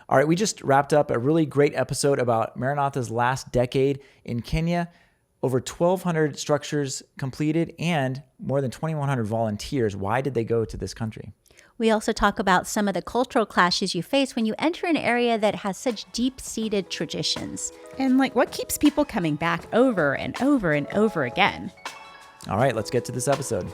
All right, we just wrapped up a really great episode about Maranatha's last decade in Kenya. Over 1,200 structures completed and more than 2,100 volunteers. Why did they go to this country? We also talk about some of the cultural clashes you face when you enter an area that has such deep-seated traditions. And what keeps people coming back over and over and over again. All right, let's get to this episode.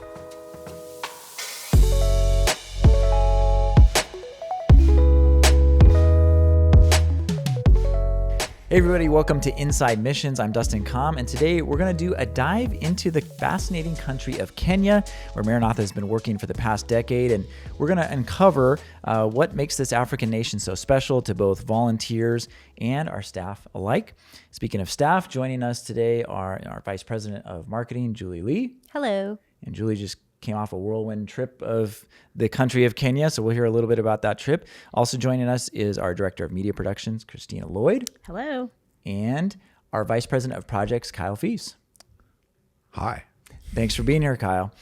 Hey everybody, welcome to Inside Missions. I'm Dustin Com, and today we're going to do a dive into the fascinating country of Kenya, where Maranatha has been working for the past decade, and we're going to uncover what makes this African nation so special to both volunteers and our staff alike. Speaking of staff, joining us today are our Vice President of Marketing, Julie Lee. Hello. And Julie just came off a whirlwind trip of the country of Kenya, so we'll hear a little bit about that trip. Also joining us is our Director of Media Productions, Christina Lloyd. Hello. And our Vice President of Projects, Kyle Fees. Hi. Thanks for being here, Kyle.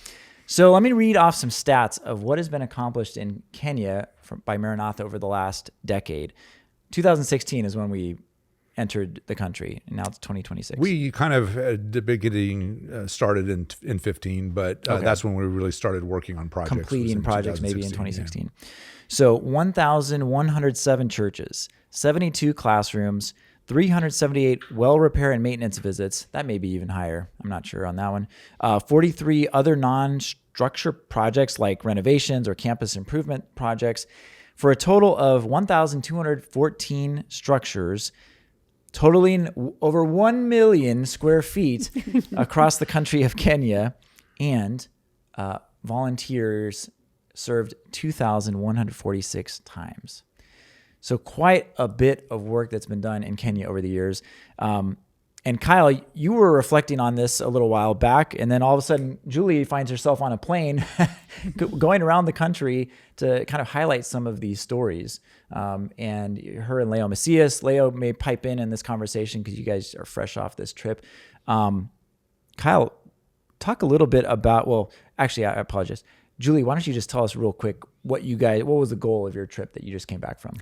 So let me read off some stats of what has been accomplished in Kenya by Maranatha over the last decade. 2016 is when we entered the country, and now it's 2026. We kind of at the beginning started in 15, but that's when we really started working on projects. Completing projects maybe in 2016. Yeah. So 1,107 churches, 72 classrooms, 378 well repair and maintenance visits. That may be even higher. I'm not sure on that one. 43 other non-structure projects like renovations or campus improvement projects, for a total of 1,214 structures, totaling over 1 million square feet across the country of Kenya, and volunteers served 2,146 times. So quite a bit of work that's been done in Kenya over the years. And Kyle, you were reflecting on this a little while back, and then all of a sudden, Julie finds herself on a plane going around the country to kind of highlight some of these stories. And her and Leo Macias, Leo may pipe in this conversation because you guys are fresh off this trip. Kyle, talk a little bit about, actually, I apologize. Julie, why don't you just tell us real quick what was the goal of your trip that you just came back from?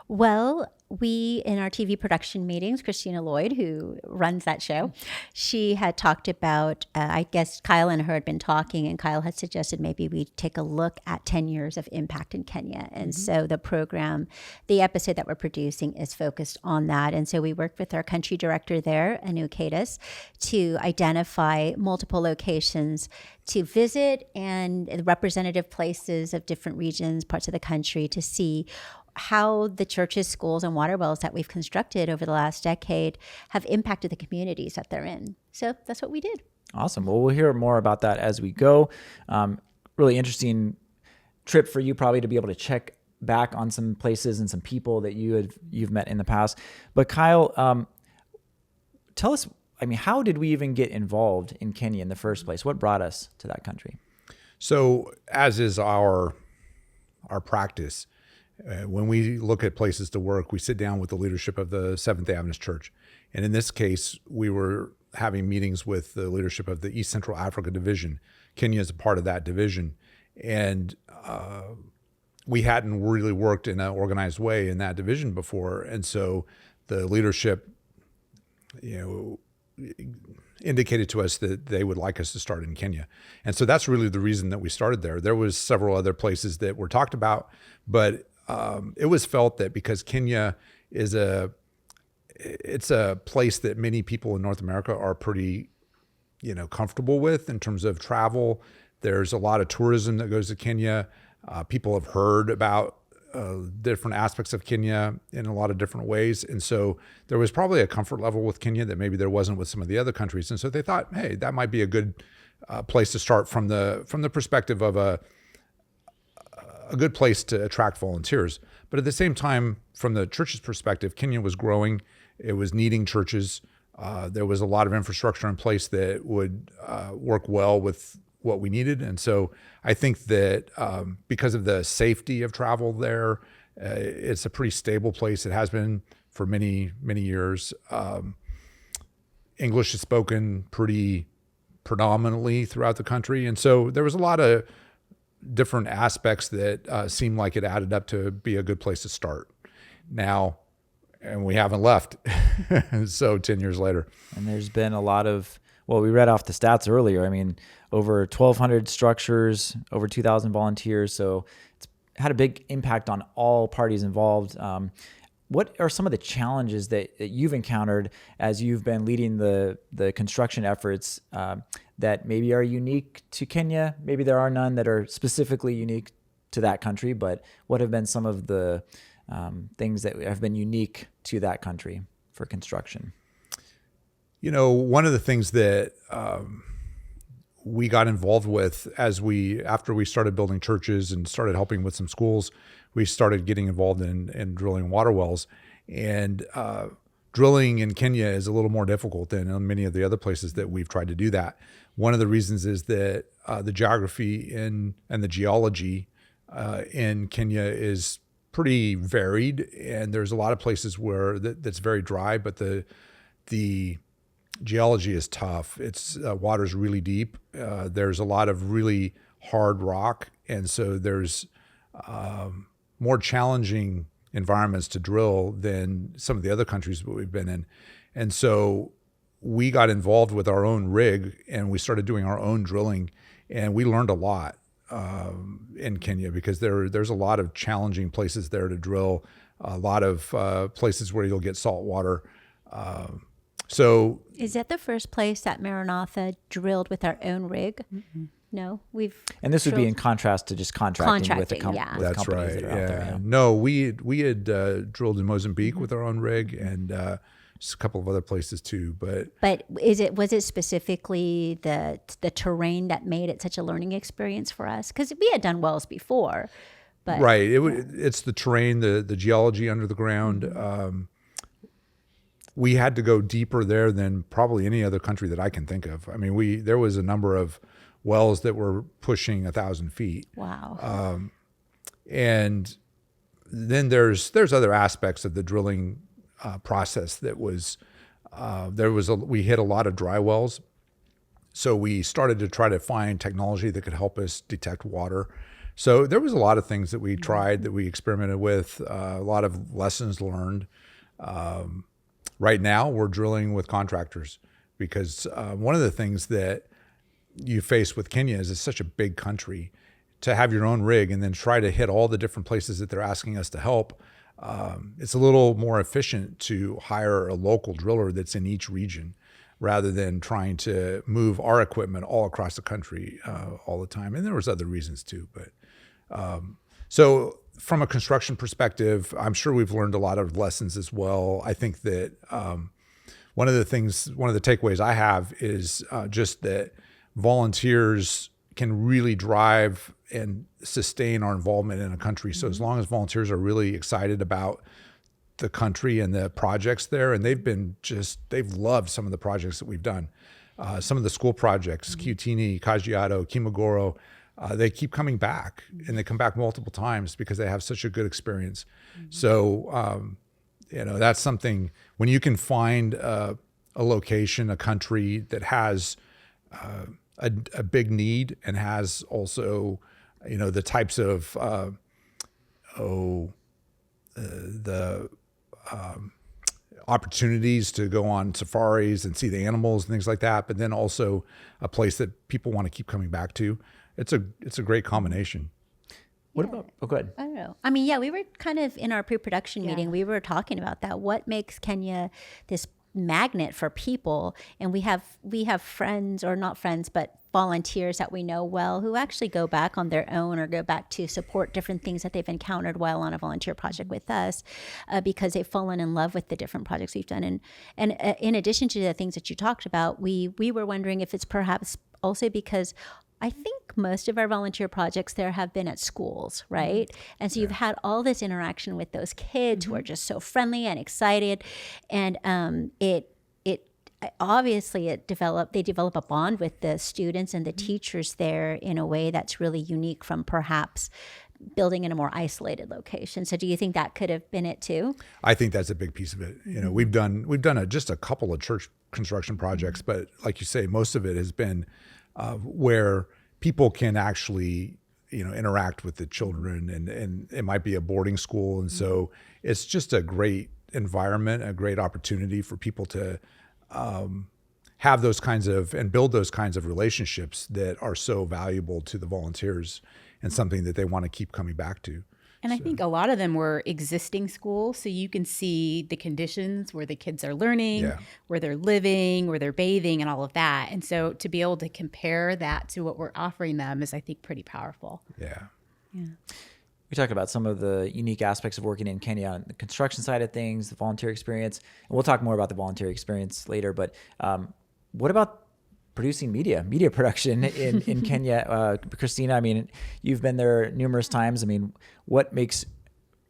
Well, we, in our TV production meetings, Christina Lloyd, who runs that show, she had talked about, I guess Kyle and her had been talking, and Kyle had suggested maybe we take a look at 10 years of impact in Kenya. And so the episode that we're producing is focused on that. And so we worked with our country director there, Anu Kadis, to identify multiple locations to visit and representative places of different regions, parts of the country, to see how the churches, schools, and water wells that we've constructed over the last decade have impacted the communities that they're in. So that's what we did. Awesome. Well, we'll hear more about that as we go. Really interesting trip for you probably to be able to check back on some places and some people that you've met in the past. But Kyle, tell us, how did we even get involved in Kenya in the first place? What brought us to that country? So, as is our practice, when we look at places to work, we sit down with the leadership of the Seventh-day Adventist Church. And in this case, we were having meetings with the leadership of the East Central Africa Division. Kenya is a part of that division. And we hadn't really worked in an organized way in that division before. And so the leadership, indicated to us that they would like us to start in Kenya. And so that's really the reason that we started there. There was several other places that were talked about, but it was felt that because Kenya is it's a place that many people in North America are pretty, comfortable with in terms of travel. There's a lot of tourism that goes to Kenya. People have heard about different aspects of Kenya in a lot of different ways. And so there was probably a comfort level with Kenya that maybe there wasn't with some of the other countries. And so they thought, hey, that might be a good place to start from the perspective of a good place to attract volunteers. But at the same time, from the church's perspective, Kenya was growing. It was needing churches. There was a lot of infrastructure in place that would work well with what we needed. And so I think that because of the safety of travel there, it's a pretty stable place. It has been for many, many years. English is spoken pretty predominantly throughout the country. And so there was a lot of different aspects that seemed like it added up to be a good place to start. now, and we haven't left. So 10 years later. And there's been a lot of, well, we read off the stats earlier. I mean, over 1,200 structures, over 2,000 volunteers. So it's had a big impact on all parties involved. What are some of the challenges that you've encountered as you've been leading the construction efforts that maybe are unique to Kenya? Maybe there are none that are specifically unique to that country, but what have been some of the things that have been unique to that country for construction? You know, one of the things that we got involved with after we started building churches and started helping with some schools, we started getting involved in drilling water wells. And drilling in Kenya is a little more difficult than in many of the other places that we've tried to do that. One of the reasons is that the geography and the geology in Kenya is pretty varied, and there's a lot of places where that's very dry, but the geology is tough. It's water's really deep. There's a lot of really hard rock, and so there's more challenging environments to drill than some of the other countries that we've been in. And so we got involved with our own rig, and we started doing our own drilling, and we learned a lot in Kenya, because there's a lot of challenging places there to drill, a lot of places where you'll get salt water. So Is that the first place that Maranatha drilled with our own rig? Mm-hmm. No, and this would be in contrast to just contracting with yeah. with that's companies right. that are out there. Yeah. No, we had drilled in Mozambique with our own rig, and just a couple of other places too. But was it specifically the terrain that made it such a learning experience for us? Because we had done wells before, but right. It's the terrain, the geology under the ground. We had to go deeper there than probably any other country that I can think of. I mean, there was a number of wells that were pushing 1,000 feet. Wow. And then there's other aspects of the drilling process that was, we hit a lot of dry wells. So we started to try to find technology that could help us detect water. So there was a lot of things that we tried, that we experimented with, a lot of lessons learned. Right now we're drilling with contractors, because one of the things that you face with Kenya is it's such a big country. To have your own rig and then try to hit all the different places that they're asking us to help, it's a little more efficient to hire a local driller that's in each region, rather than trying to move our equipment all across the country all the time. And there was other reasons too, but so from a construction perspective, I'm sure we've learned a lot of lessons as well. I think that one of the takeaways I have is just that volunteers can really drive and sustain our involvement in a country. So as long as volunteers are really excited about the country and the projects there, and they've loved some of the projects that we've done. Some of the school projects, Kiutini, Kajiado, Kimagoro, they keep coming back, and they come back multiple times because they have such a good experience. So, that's something, when you can find a location, a country that has a big need and has also, the types of the opportunities to go on safaris and see the animals and things like that, but then also a place that people want to keep coming back to. It's a great combination. What about? Oh, go ahead. I don't know. I mean, yeah, we were kind of in our pre-production meeting. We were talking about that. What makes Kenya this magnet for people? And we have friends, or not friends, but volunteers that we know well, who actually go back on their own or go back to support different things that they've encountered while on a volunteer project with us, because they've fallen in love with the different projects we've done. And in addition to the things that you talked about, we were wondering if it's perhaps also because I think most of our volunteer projects there have been at schools, right? And so you've had all this interaction with those kids who are just so friendly and excited, and they develop a bond with the students and the teachers there in a way that's really unique from perhaps building in a more isolated location. So do you think that could have been it too? I think that's a big piece of it. We've done just a couple of church construction projects, but like you say, most of it has been where people can actually, interact with the children, and it might be a boarding school. And so it's just a great environment, a great opportunity for people to have those kinds of and build those kinds of relationships that are so valuable to the volunteers and something that they want to keep coming back to. And I think a lot of them were existing schools, so you can see the conditions where the kids are learning, where they're living, where they're bathing, and all of that. And so to be able to compare that to what we're offering them is, I think, pretty powerful. Yeah. We talked about some of the unique aspects of working in Kenya on the construction side of things, the volunteer experience. And we'll talk more about the volunteer experience later. But what about producing media production in Kenya? Christina, I mean, you've been there numerous times. I mean, what makes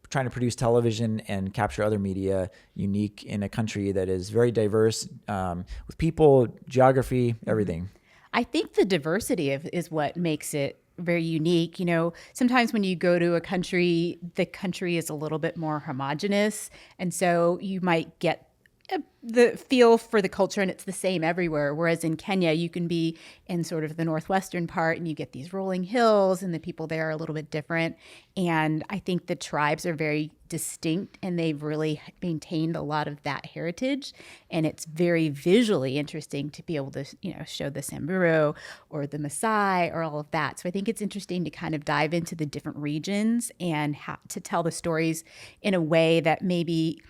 trying to produce television and capture other media unique in a country that is very diverse with people, geography, everything? I think the diversity is what makes it very unique. Sometimes when you go to a country, the country is a little bit more homogenous. And so you might get the feel for the culture and it's the same everywhere. Whereas in Kenya, you can be in sort of the northwestern part and you get these rolling hills and the people there are a little bit different. And I think the tribes are very distinct and they've really maintained a lot of that heritage. And it's very visually interesting to be able to, show the Samburu or the Maasai or all of that. So I think it's interesting to kind of dive into the different regions and to tell the stories in a way that maybe,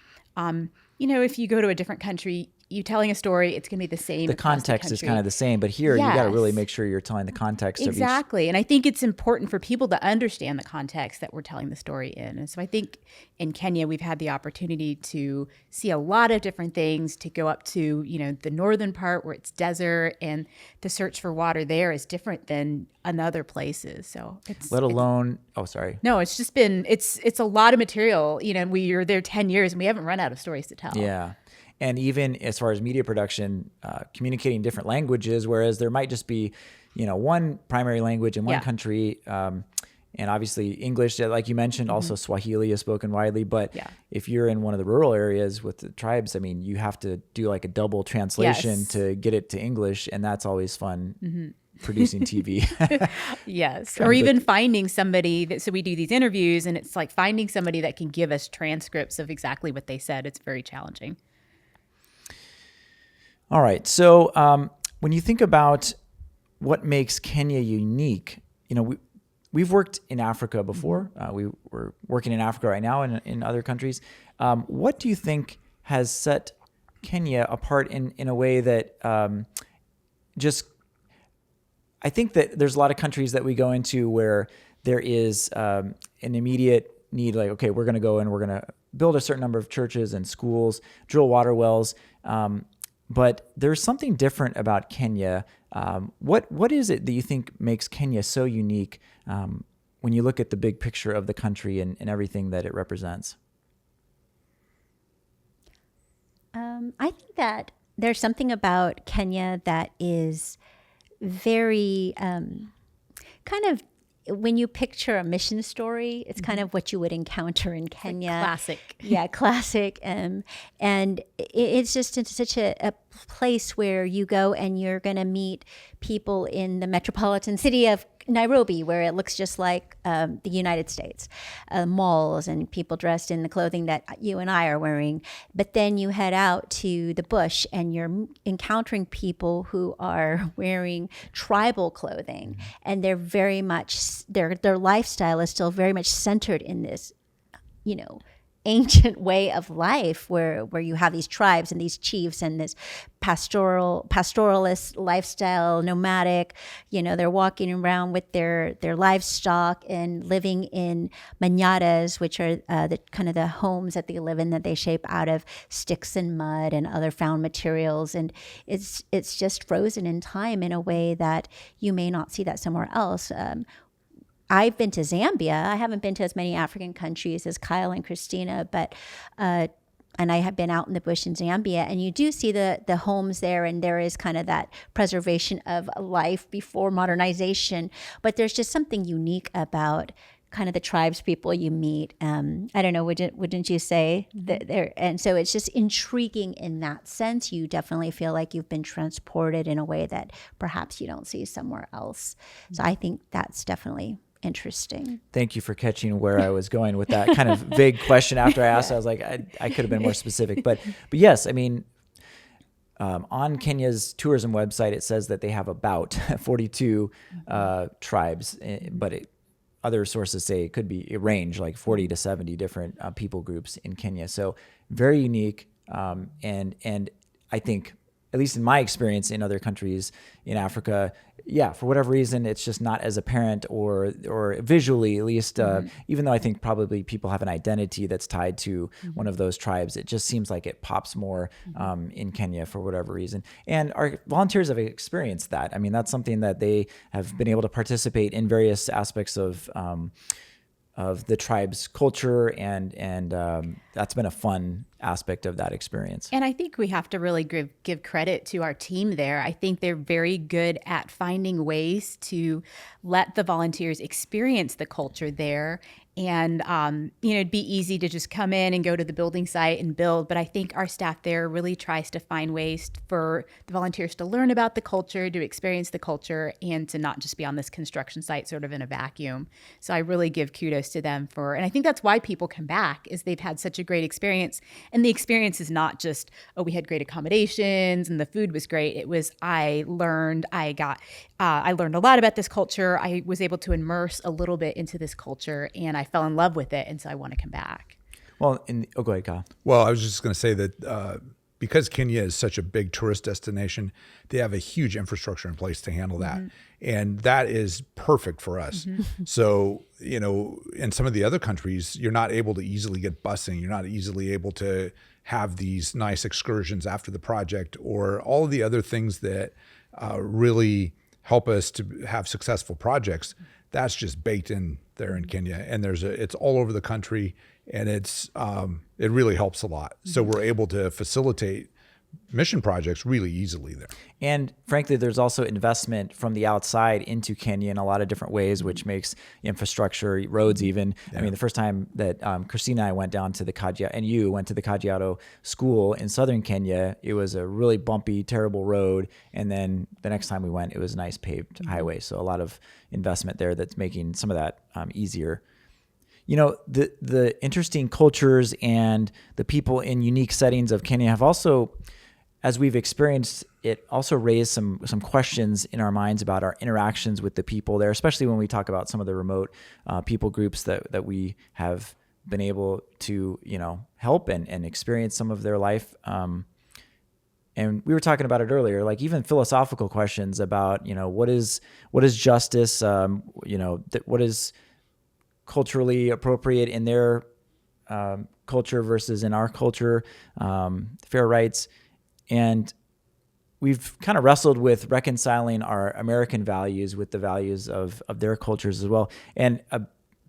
if you go to a different country, you telling a story, it's going to be the same. The context is kind of the same, but here you got to really make sure you're telling the context exactly. And I think it's important for people to understand the context that we're telling the story in. And so I think in Kenya, we've had the opportunity to see a lot of different things, to go up to, the northern part where it's desert, and the search for water there is different than in other places. So it's No, it's just been, it's a lot of material. We were there 10 years and we haven't run out of stories to tell. Yeah. And even as far as media production, communicating different languages, whereas there might just be, one primary language in one country, and obviously English, like you mentioned, also Swahili is spoken widely. But if you're in one of the rural areas with the tribes, I mean, you have to do like a double translation to get it to English, and that's always fun. Producing TV. Yes. Or even finding somebody so we do these interviews and it's like finding somebody that can give us transcripts of exactly what they said. It's very challenging. All right. So when you think about what makes Kenya unique, we've worked in Africa before. We're working in Africa right now and in other countries. What do you think has set Kenya apart in a way that I think that there's a lot of countries that we go into where there is an immediate need, like, okay, we're going to go and we're going to build a certain number of churches and schools, drill water wells. But there's something different about Kenya. What is it that you think makes Kenya so unique when you look at the big picture of the country and everything that it represents? I think that there's something about Kenya that is very kind of, when you picture a mission story, it's kind of what you would encounter in Kenya. Like classic. Yeah, classic. And it's just such a place where you go and you're going to meet people in the metropolitan city of Nairobi, where it looks just like the United States, malls and people dressed in the clothing that you and I are wearing. But then you head out to the bush and you're encountering people who are wearing tribal clothing, and they're very much, their lifestyle is still very much centered in this, ancient way of life where you have these tribes and these chiefs and this pastoralist lifestyle, nomadic. They're walking around with their livestock and living in manyatas, which are the kind of the homes that they live in, that they shape out of sticks and mud and other found materials. And it's just frozen in time in a way that you may not see that somewhere else. I've been to Zambia. I haven't been to as many African countries as Kyle and Christina, but and I have been out in the bush in Zambia, and you do see the homes there, and there is kind of that preservation of life before modernization. But there's just something unique about kind of the tribes people you meet. I don't know, wouldn't you say that there? And so it's just intriguing in that sense. You definitely feel like you've been transported in a way that perhaps you don't see somewhere else. So I think that's definitely interesting. Thank you for catching where I was going with that kind of vague question. After I asked, I was like, I could have been more specific. But yes, I mean, on Kenya's tourism website, it says that they have about 42 tribes, but other sources say it could be a range, like 40 to 70 different people groups in Kenya. So very unique. And I think, at least in my experience in other countries in Africa, for whatever reason, it's just not as apparent or visually, at least, even though I think probably people have an identity that's tied to one of those tribes, it just seems like it pops more in Kenya for whatever reason. And our volunteers have experienced that. I mean, that's something that they have been able to participate in various aspects of the tribe's culture, and that's been a fun aspect of that experience. And I think we have to really give credit to our team there. I think they're very good at finding ways to let the volunteers experience the culture there. And, it'd be easy to just come in and go to the building site and build. But I think our staff there really tries to find ways for the volunteers to learn about the culture, to experience the culture, and to not just be on this construction site sort of in a vacuum. So I really give kudos to them and I think that's why people come back, is they've had such a great experience. And the experience is not just, we had great accommodations and the food was great. It was, I learned a lot about this culture. I was able to immerse a little bit into this culture, and I fell in love with it, and so I want to come back. Well, go ahead, Kyle. Well, I was just going to say that because Kenya is such a big tourist destination, they have a huge infrastructure in place to handle that. And that is perfect for us. So, in some of the other countries, you're not able to easily get busing. You're not easily able to have these nice excursions after the project, or all of the other things that really help us to have successful projects. That's just baked in there in Kenya, and it's all over the country, and it really helps a lot. So we're able to facilitate mission projects really easily there. And frankly, there's also investment from the outside into Kenya in a lot of different ways, which makes infrastructure, roads even. Yeah. I mean, the first time that Christina and I went down to the Kajiado, and you went to the Kajiado school in southern Kenya, it was a really bumpy, terrible road. And then the next time we went, it was a nice paved highway. So a lot of investment there that's making some of that easier. The interesting cultures and the people in unique settings of Kenya have also, as we've experienced it, also raised some questions in our minds about our interactions with the people there, especially when we talk about some of the remote people groups that we have been able to, help and experience some of their life. And we were talking about it earlier, like even philosophical questions about, what is justice? What is culturally appropriate in their culture versus in our culture, fair rights. And we've kind of wrestled with reconciling our American values with the values of their cultures as well. And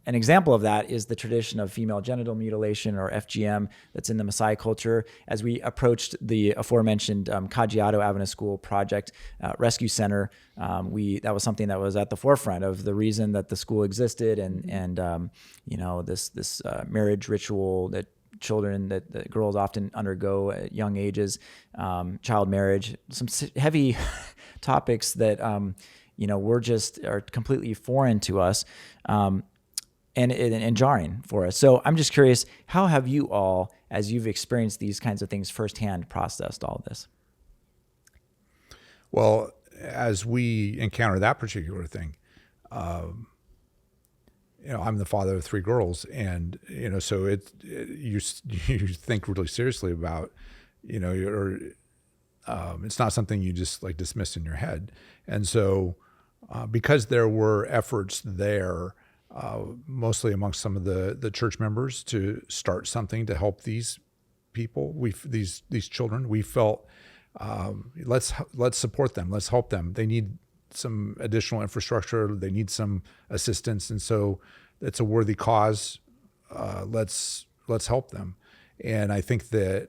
an example of that is the tradition of female genital mutilation, or FGM, that's in the Maasai culture. As we approached the aforementioned Kajiado Adventist School Project Rescue Center, that was something that was at the forefront of the reason that the school existed, and this marriage ritual that girls often undergo at young ages, child marriage, some heavy topics that are completely foreign to us. And jarring for us. So I'm just curious, how have you all, as you've experienced these kinds of things firsthand, processed all of this? Well, as we encounter that particular thing, I'm the father of 3 girls, and so you think really seriously about, it's not something you just like dismiss in your head, and so because there were efforts there. Mostly amongst some of the church members to start something to help these people, these children. We felt let's support them, let's help them. They need some additional infrastructure, they need some assistance, and so it's a worthy cause. Let's help them. And I think that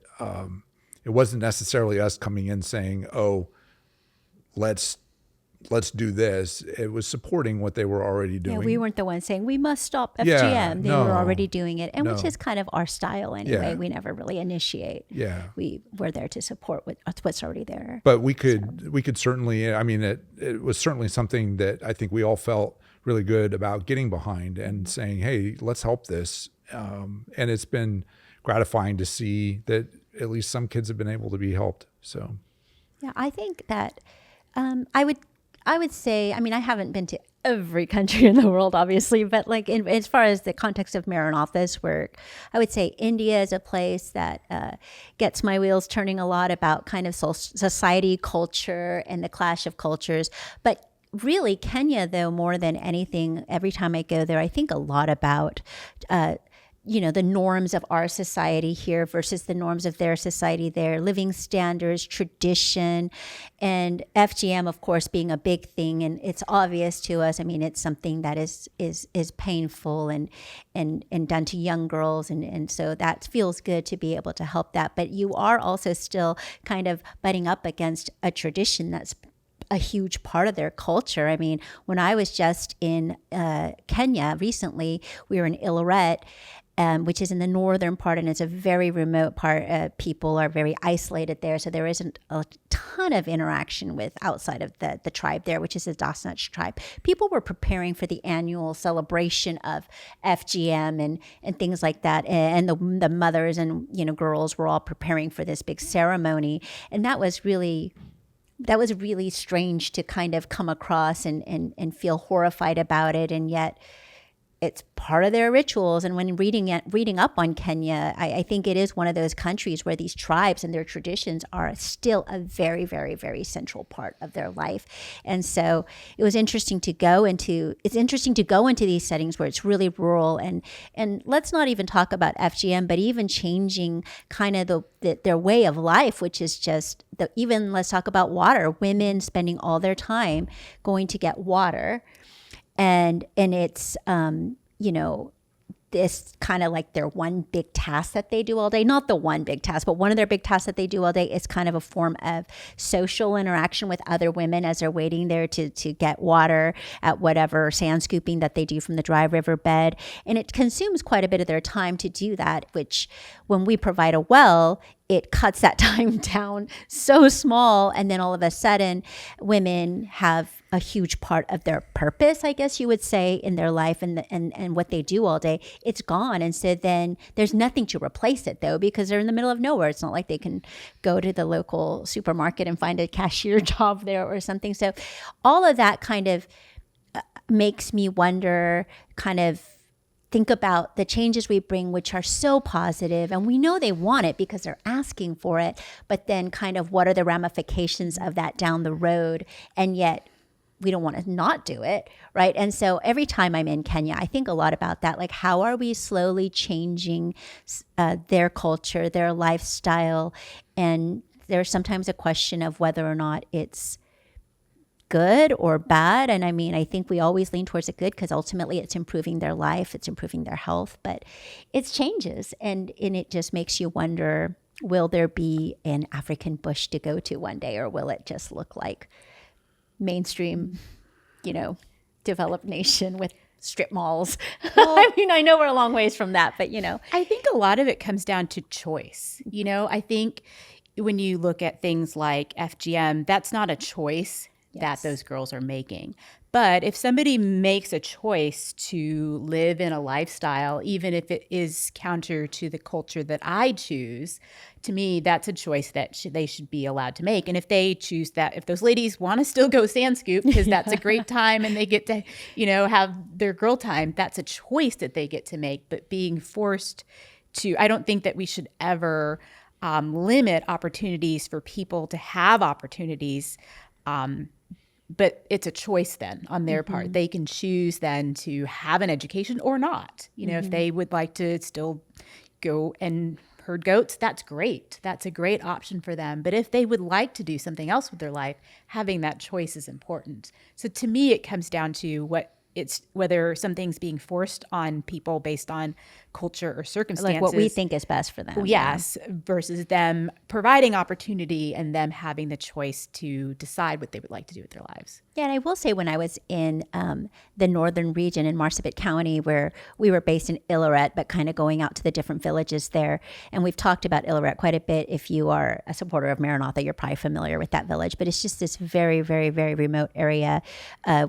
it wasn't necessarily us coming in saying, "Oh, let's do this." It was supporting what they were already doing. Yeah, we weren't the ones saying we must stop FGM. They were already doing it, and which is kind of our style anyway. We never really initiate. We're there to support what's already there. But we could certainly. I mean, it was certainly something that I think we all felt really good about getting behind and saying, hey, let's help this. And it's been gratifying to see that at least some kids have been able to be helped. So, yeah, I think that I would say, I mean, I haven't been to every country in the world, obviously, but like as far as the context of Maranatha's work, I would say India is a place that gets my wheels turning a lot about kind of society, culture, and the clash of cultures. But really, Kenya, though, more than anything, every time I go there, I think a lot about the norms of our society here versus the norms of their society there, living standards, tradition, and FGM, of course, being a big thing. And it's obvious to us. I mean, it's something that is painful and done to young girls. And so that feels good to be able to help that. But you are also still kind of butting up against a tradition that's a huge part of their culture. I mean, when I was just in Kenya recently, we were in Illoret, which is in the northern part, and it's a very remote part. People are very isolated there, so there isn't a ton of interaction with outside of the tribe there, which is the Daasanach tribe. People were preparing for the annual celebration of FGM and things like that, and the mothers and girls were all preparing for this big ceremony, and that was really strange to kind of come across and feel horrified about it, and yet it's part of their rituals. And when reading up on Kenya, I think it is one of those countries where these tribes and their traditions are still a very, very, very central part of their life. And so it was interesting to go into these settings where it's really rural, and let's not even talk about FGM, but even changing kind of their way of life, which is just even let's talk about water. Women spending all their time going to get water. And it's, this kind of like their one big task that they do all day. Not the one big task, but one of their big tasks that they do all day is kind of a form of social interaction with other women as they're waiting there to get water at whatever sand scooping that they do from the dry river bed. And it consumes quite a bit of their time to do that, which when we provide a well, it cuts that time down so small. And then all of a sudden, women have a huge part of their purpose, I guess you would say, in their life and what they do all day. It's gone. And so then there's nothing to replace it, though, because they're in the middle of nowhere. It's not like they can go to the local supermarket and find a cashier job there or something. So all of that kind of makes me wonder, kind of think about the changes we bring, which are so positive, and we know they want it because they're asking for it, but then kind of what are the ramifications of that down the road? And yet we don't want to not do it, right? And so every time I'm in Kenya, I think a lot about that. Like, how are we slowly changing their culture, their lifestyle? And there's sometimes a question of whether or not it's good or bad. And I mean, I think we always lean towards the good because ultimately it's improving their life, it's improving their health, but it's changes. And it just makes you wonder, will there be an African bush to go to one day, or will it just look like mainstream, developed nation with strip malls? Well, I mean, I know we're a long ways from that, but I think a lot of it comes down to choice. I think when you look at things like FGM, that's not a choice that those girls are making. But if somebody makes a choice to live in a lifestyle, even if it is counter to the culture that I choose, to me, that's a choice that they should be allowed to make. And if they choose that, if those ladies want to still go sand scoop because that's a great time and they get to, have their girl time, that's a choice that they get to make. But being forced to, I don't think that we should ever limit opportunities for people to have opportunities. But it's a choice then on their part. They can choose then to have an education or not. If they would like to still go and herd goats, that's great. That's a great option for them. But if they would like to do something else with their life, having that choice is important. So to me, it comes down to whether something's being forced on people based on culture or circumstances. Like what we think is best for them. Yes, versus them providing opportunity and them having the choice to decide what they would like to do with their lives. Yeah, and I will say when I was in the northern region in Marsabit County, where we were based in Illoret, but kind of going out to the different villages there, and we've talked about Illoret quite a bit. If you are a supporter of Maranatha, you're probably familiar with that village, but it's just this very, very, very remote area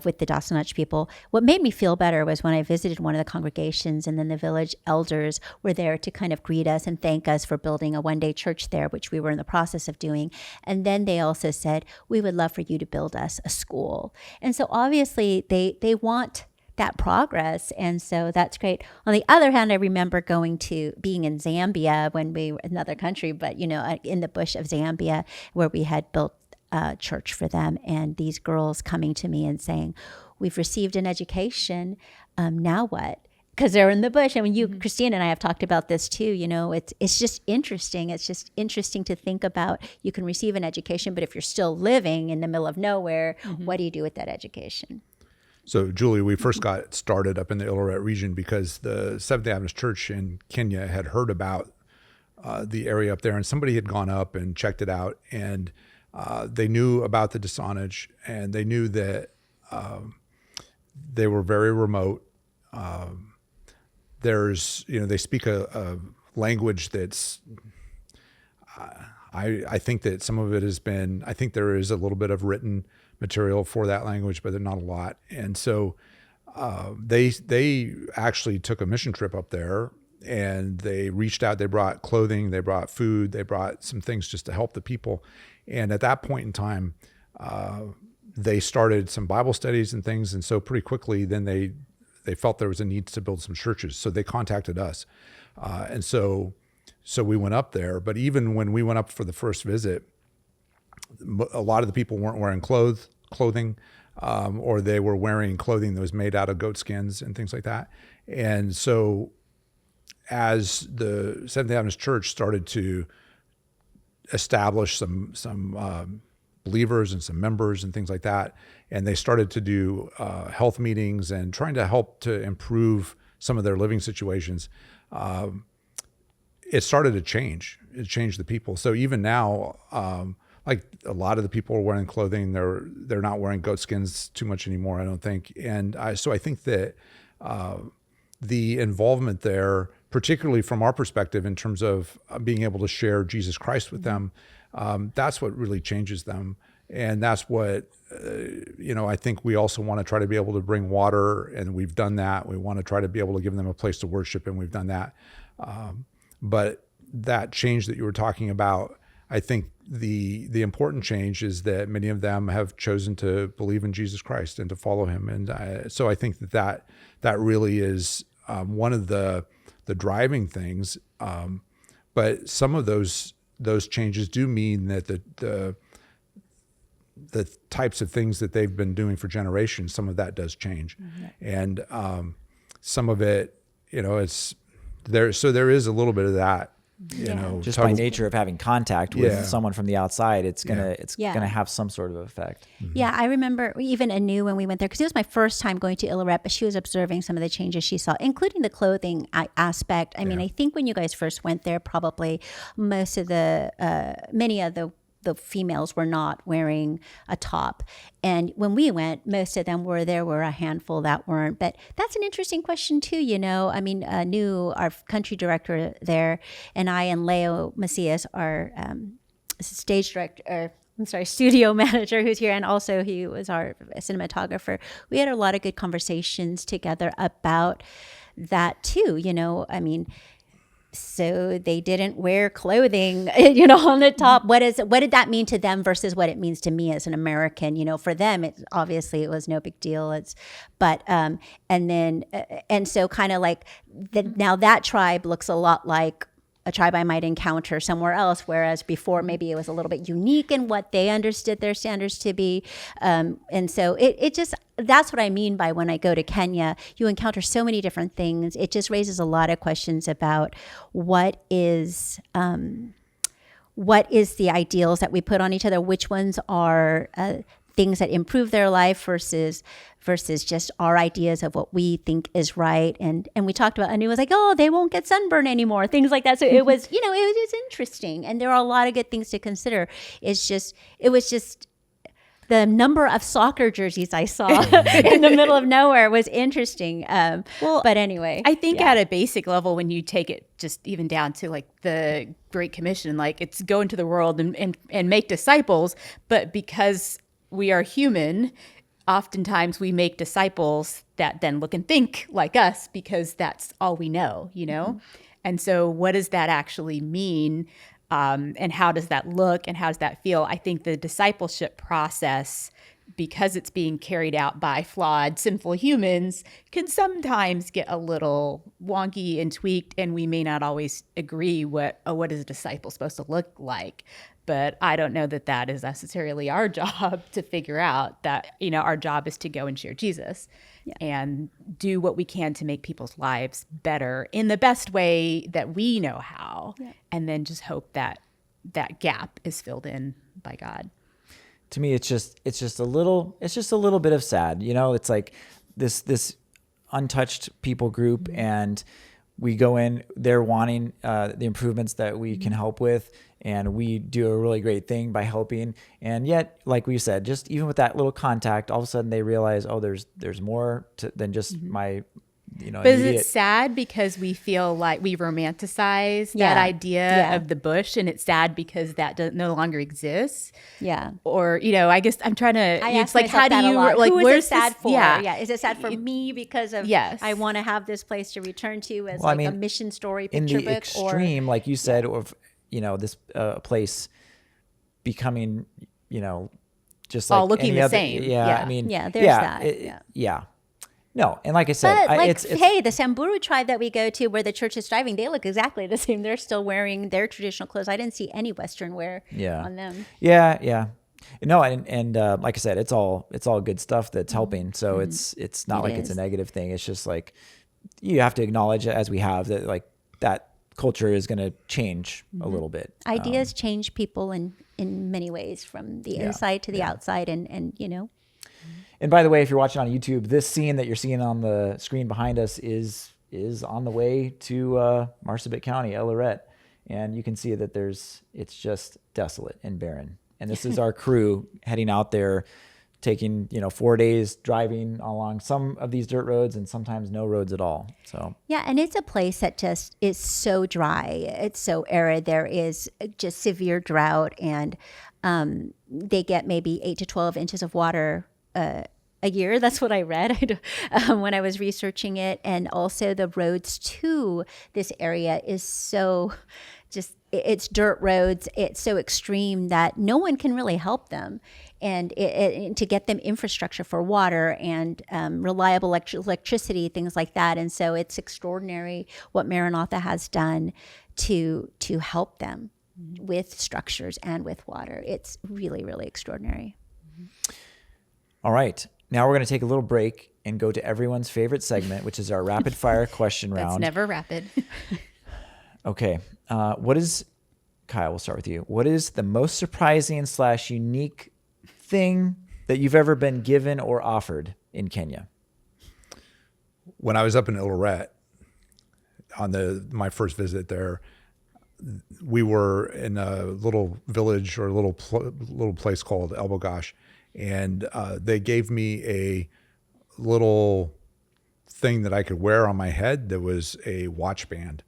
with the Daasanach people. what made me feel better was when I visited one of the congregations, and then the village elders were there to kind of greet us and thank us for building a one-day church there, which we were in the process of doing. And then they also said, we would love for you to build us a school. And so obviously they want that progress. And so that's great. On the other hand, I remember being in Zambia when we were in another country, but, in the bush of Zambia, where we had built a church for them. And these girls coming to me and saying, we've received an education. Now what? Because they're in the bush. I mean, you, Christine, and I have talked about this too. It's just interesting. It's just interesting to think about. You can receive an education, but if you're still living in the middle of nowhere, what do you do with that education? So, Julie, we first got started up in the Illoret region because the Seventh-day Adventist Church in Kenya had heard about the area up there, and somebody had gone up and checked it out, and they knew about the Daasanach, and they knew that they were very remote. They speak a language that's, I think that some of it has been, I think there is a little bit of written material for that language, but not a lot. And so they actually took a mission trip up there, and they reached out. They brought clothing, they brought food, they brought some things just to help the people. And at that point in time, they started some Bible studies and things. And so pretty quickly, then they felt there was a need to build some churches. So they contacted us. And so we went up there. But even when we went up for the first visit, a lot of the people weren't wearing clothing, or they were wearing clothing that was made out of goat skins and things like that. And so as the Seventh-day Adventist Church started to establish some believers and some members and things like that, and they started to do health meetings and trying to help to improve some of their living situations, it started to change. It changed the people. So even now, like a lot of the people are wearing clothing, they're not wearing goat skins too much anymore, I don't think. And so I think that the involvement there, particularly from our perspective in terms of being able to share Jesus Christ with them, that's what really changes them. And that's what, I think we also want to try to be able to bring water, and we've done that. We want to try to be able to give them a place to worship, and we've done that. But that change that you were talking about, I think the important change is that many of them have chosen to believe in Jesus Christ and to follow him. And so I think that really is one of the driving things. But some of those changes do mean that the types of things that they've been doing for generations, some of that does change. And some of it, it's there. So there is a little bit of that. Just by nature of having contact with someone from the outside, it's gonna have some sort of effect. Yeah, I remember even Anu when we went there, because it was my first time going to Illoret, but she was observing some of the changes she saw, including the clothing aspect. I mean, I think when you guys first went there, probably many of the females were not wearing a top. And when we went, most of them were. There were a handful that weren't. But that's an interesting question too, I mean, our country director there, and I and Leo Macias, our studio manager who's here, and also he was our cinematographer. We had a lot of good conversations together about that too, I mean, so they didn't wear clothing, on the top. What did that mean to them versus what it means to me as an American? For them, it was no big deal. And so kind of like now that tribe looks a lot like a tribe I might encounter somewhere else, whereas before maybe it was a little bit unique in what they understood their standards to be. And so that's what I mean by when I go to Kenya, you encounter so many different things. It just raises a lot of questions about what is the ideals that we put on each other, which ones are things that improve their life versus just our ideas of what we think is right. And we talked about, Anu was like, oh, they won't get sunburn anymore, things like that. So it was, it was interesting. And there are a lot of good things to consider. It was just the number of soccer jerseys I saw in the middle of nowhere was interesting. But anyway. I think at a basic level, when you take it just even down to like the Great Commission, like it's go into the world and make disciples, but because we are human, oftentimes we make disciples that then look and think like us because that's all we know, And so what does that actually mean? And how does that look and how does that feel? I think the discipleship process, because it's being carried out by flawed, sinful humans, can sometimes get a little wonky and tweaked, and we may not always agree what is a disciple supposed to look like. But I don't know that is necessarily our job to figure out. That, our job is to go and share Jesus and do what we can to make people's lives better in the best way that we know how, and then just hope that that gap is filled in by God. To me, it's just a little bit of sad. It's like this untouched people group, and we go in, they're wanting the improvements that we can help with, and we do a really great thing by helping. And yet, like we said, just even with that little contact, all of a sudden they realize, oh, there's more than just my, But is it sad because we feel like we romanticize that idea of the bush, and it's sad because that no longer exists? Yeah. Or, I guess I'm trying to, it's like, how do you, like, who is it sad for? Yeah. Is it sad for me because of, I want to have this place to return to as a mission story picture in the book? Extreme, like you said, of, this place becoming, just like all looking any the other, same. There's that. No, and like I said, but the Samburu tribe that we go to where the church is thriving, they look exactly the same. They're still wearing their traditional clothes. I didn't see any Western wear on them. Yeah. No, and like I said, it's all good stuff that's helping. So it's not it's a negative thing. It's just like you have to acknowledge, as we have, that like that culture is going to change a little bit. Ideas change people in many ways, from the inside to the outside, and And by the way, if you're watching on YouTube, this scene that you're seeing on the screen behind us is on the way to Marsabit County, El Lorette. And you can see that it's just desolate and barren. And this is our crew heading out there, taking 4 days driving along some of these dirt roads and sometimes no roads at all. So and it's a place that just is so dry. It's so arid. There is just severe drought, and they get maybe 8 to 12 inches of water a year. That's what I read when I was researching it. And also the roads to this area is so it's dirt roads. It's so extreme that no one can really help them. And to get them infrastructure for water and reliable electricity, things like that. And so it's extraordinary what Maranatha has done to help them with structures and with water. It's really, really extraordinary. All right. Now we're going to take a little break and go to everyone's favorite segment, which is our rapid fire question round. It's never rapid. Okay. Kyle, we'll start with you. What is the most surprising / unique thing that you've ever been given or offered in Kenya? When I was up in El Lorette on my first visit there, we were in a little village or a little place called El Bogash. And they gave me a little thing that I could wear on my head that was a watch band.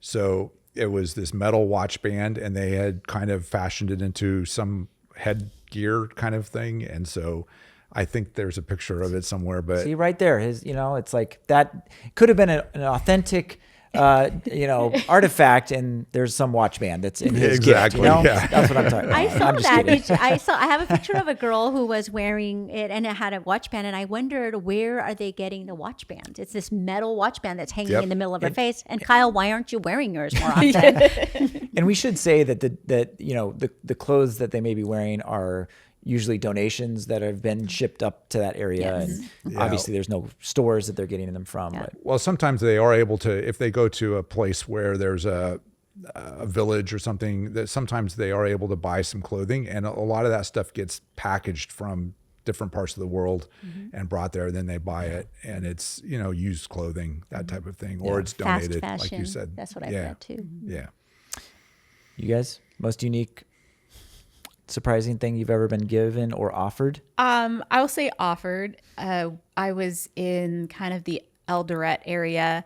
So it was this metal watch band, and they had kind of fashioned it into some headgear kind of thing. And so I think there's a picture of it somewhere. But see right there, it's like that could have been an authentic artifact, and there's some watch band that's in his gift, That's what I'm talking about. I saw I'm just that. kidding. I have a picture of a girl who was wearing it, and it had a watch band, and I wondered, where are they getting the watch band? It's this metal watch band that's hanging in the middle of her face. And Kyle, why aren't you wearing yours more often? And we should say that the clothes that they may be wearing are usually donations that have been shipped up to that area. Yes. And obviously there's no stores that they're getting them from. Yeah. But. Well, sometimes they are able to, if they go to a place where there's a village or something, that sometimes they are able to buy some clothing, and a lot of that stuff gets packaged from different parts of the world and brought there. Then they buy it, and it's used clothing, that type of thing, or it's donated, fast fashion, like you said. That's what I read too. Yeah. You guys, most unique, surprising thing you've ever been given or offered? I will say offered. I was in kind of the Eldoret area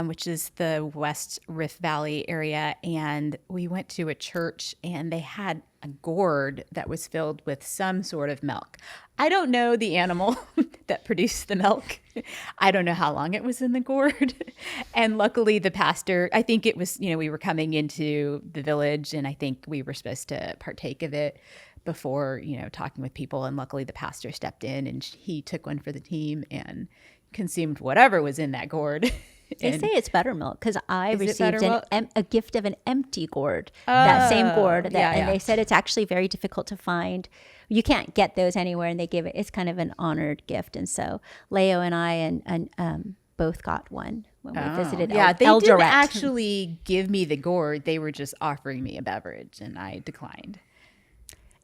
which is the West Rift Valley area. And we went to a church and they had a gourd that was filled with some sort of milk. I don't know the animal that produced the milk. I don't know how long it was in the gourd. And luckily the pastor, I think it was, we were coming into the village and I think we were supposed to partake of it before, talking with people. And luckily the pastor stepped in and he took one for the team and consumed whatever was in that gourd. They say it's buttermilk because I Is it received buttermilk? a gift of an empty gourd, that same gourd. And they said it's actually very difficult to find. You can't get those anywhere, and they give it. It's kind of an honored gift, and so Leo and I and both got one when we visited. They didn't actually give me the gourd. They were just offering me a beverage, and I declined.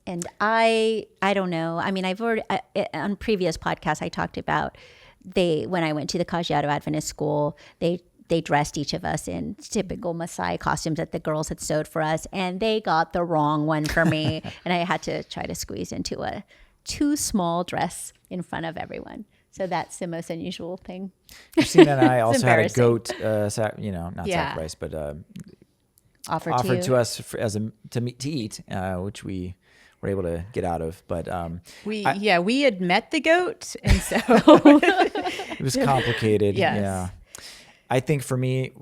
And I don't know. I mean, I've already on previous podcasts I talked about. When I went to the Kajiado Adventist school, they dressed each of us in typical Maasai costumes that the girls had sewed for us, and they got the wrong one for me, and I had to try to squeeze into a too small dress in front of everyone. So that's the most unusual thing. Christina and I also had a goat, not sacrificed, but offered to us to eat, which we were able to get out of. But we had met the goat, and so it was complicated. Yes. Yeah. I think for me,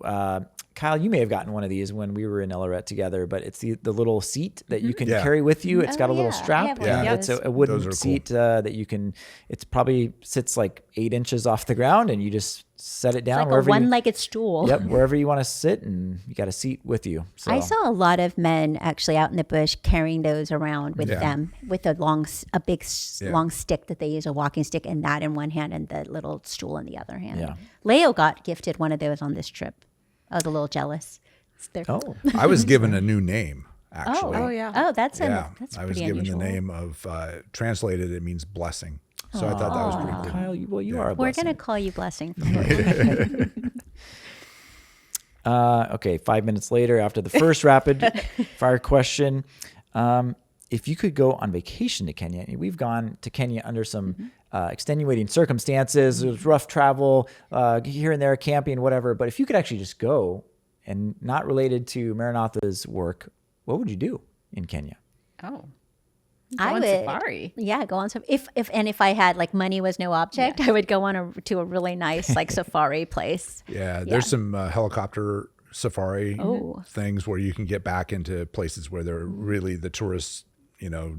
Kyle, you may have gotten one of these when we were in Eldoret together, but it's the little seat that you can carry with you. It's got a little strap. It's a wooden seat that you can. It probably sits like 8 inches off the ground, and you just set it down like wherever a one-legged stool. Yep, wherever you want to sit, and you got a seat with you. So. I saw a lot of men actually out in the bush carrying those around with them, with a long stick that they use, a walking stick, and that in one hand, and the little stool in the other hand. Yeah. Leo got gifted one of those on this trip. I was a little jealous. I was given a new name, actually. That's I was given the name of translated. It means blessing. So I thought that was pretty cool. Kyle, you are a blessing. We're going to call you Blessing. Okay, 5 minutes later, after the first rapid fire question, if you could go on vacation to Kenya, we've gone to Kenya under some extenuating circumstances. It was rough travel, here and there, camping, whatever. But if you could actually just go, and not related to Maranatha's work, what would you do in Kenya? I would safari. Yeah, go on safari. If I had like money was no object, I would go on to a really nice like safari place. There's some helicopter safari things where you can get back into places where they're really the tourists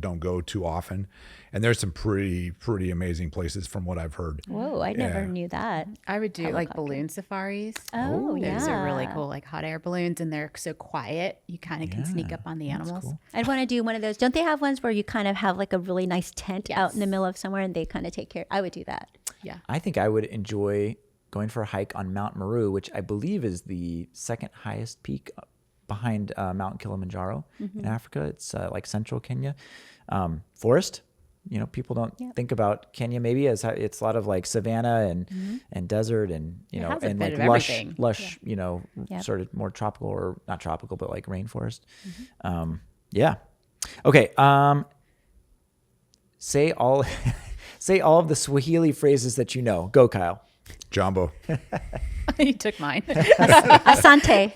don't go too often, and there's some pretty amazing places from what I've heard. Whoa, I never knew that. I would do like balloon safaris. Those are really cool, like hot air balloons, and they're so quiet you kind of can sneak up on the animals. Cool. I'd want to do one of those. Don't they have ones where you kind of have like a really nice tent out in the middle of somewhere and they kind of take care? I would do that. Yeah, I think I would enjoy going for a hike on Mount Meru, which I believe is the second highest peak behind Mount Kilimanjaro in Africa. It's like central Kenya. Forest, people don't think about Kenya maybe as it's a lot of like savanna and desert and, and like lush, sort of more tropical or not tropical, but like rainforest. Okay. Say all of the Swahili phrases that you know. Go, Kyle. Jambo. You took mine. Asante.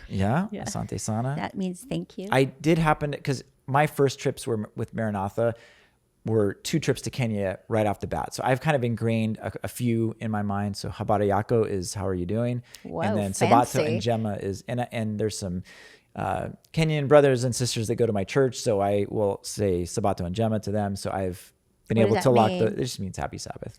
Yeah. Asante sana. That means thank you. I did happen because my first trips were with Maranatha were 2 trips to Kenya right off the bat. So I've kind of ingrained a few in my mind. So habari yako is how are you doing? Whoa, and then fancy. Sabato and Gemma is, and there's some Kenyan brothers and sisters that go to my church. So I will say Sabato and Gemma to them. So I've been able to lock it just means happy Sabbath.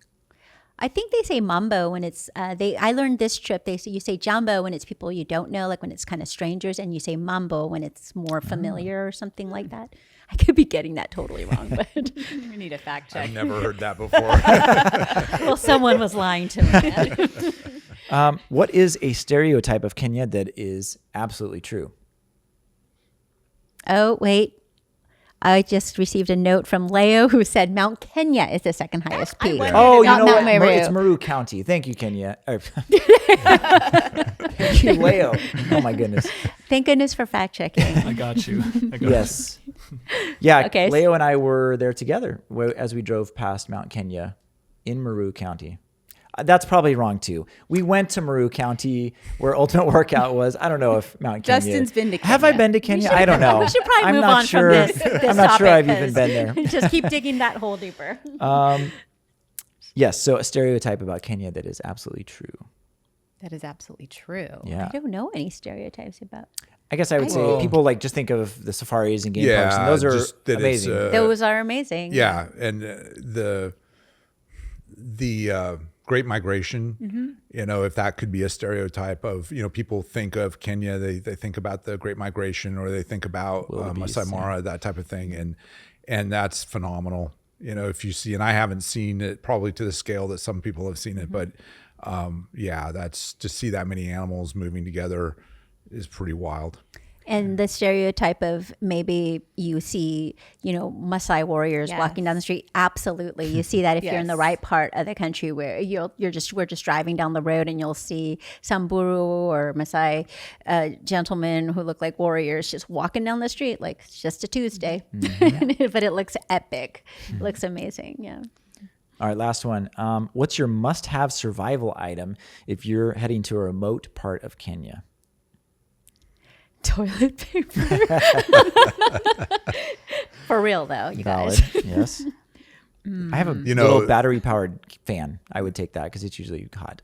I think they say mambo when it's I learned this trip you say jambo when it's people you don't know, like when it's kind of strangers, and you say mambo when it's more familiar or something like that. I could be getting that totally wrong, but we need a fact check. I've never heard that before. Well, someone was lying to me. What is a stereotype of Kenya that is absolutely true? Oh, wait. I just received a note from Leo who said Mount Kenya is the second highest peak. Oh, you know what? Meru. It's Meru County. Thank you, Kenya. Thank you, Leo. Oh my goodness. Thank goodness for fact checking. I got you. Yes. Yeah. Okay. Leo and I were there together as we drove past Mount Kenya in Meru County. That's probably wrong too. We went to Meru County where Ultimate Workout was. I don't know if Mount Kenya. Justin's been to Kenya. Have I been to Kenya? I don't know. We should probably I'm move not on sure. from this I'm not sure I've topic, even been there. 'cause just keep digging that hole deeper. Yes. So a stereotype about Kenya that is absolutely true. That is absolutely true. Yeah. I don't know any stereotypes about. I guess I would say people like just think of the safaris and game parks, and Yeah, those are just that it's, amazing. Those are amazing. Yeah, and the Great Migration, if that could be a stereotype of, people think of Kenya, they think about the Great Migration, or they think about Masai Mara, that type of thing, and that's phenomenal. If you see, and I haven't seen it probably to the scale that some people have seen it, but that's to see that many animals moving together is pretty wild. And the stereotype of maybe you see, Maasai warriors walking down the street. Absolutely. You see that if you're in the Yes. right part of the country where we're just driving down the road and you'll see some Buru or Maasai gentlemen who look like warriors just walking down the street like it's just a Tuesday. But it looks epic. It looks amazing. Yeah. All right, last one. What's your must-have survival item if you're heading to a remote part of Kenya? Toilet paper. For real though, you Valid. guys. Yes. I have a little battery-powered fan. I would take that because it's usually hot.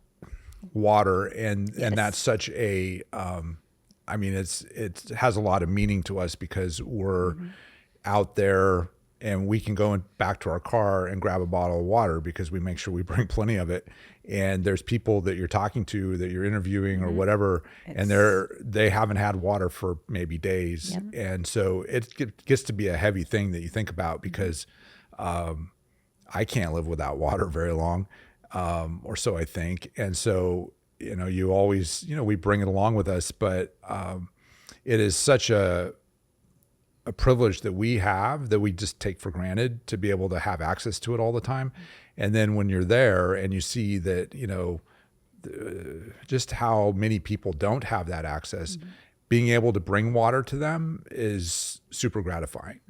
Water, and that's such a it has a lot of meaning to us because we're out there and we can go back to our car and grab a bottle of water because we make sure we bring plenty of it. And there's people that you're talking to, that you're interviewing or whatever, and they haven't had water for maybe days. Yep. And so it gets to be a heavy thing that you think about because I can't live without water very long, or so I think. And so, you always, we bring it along with us, but it is such a privilege that we have that we just take for granted to be able to have access to it all the time. And then when you're there and you see that, just how many people don't have that access, being able to bring water to them is super gratifying.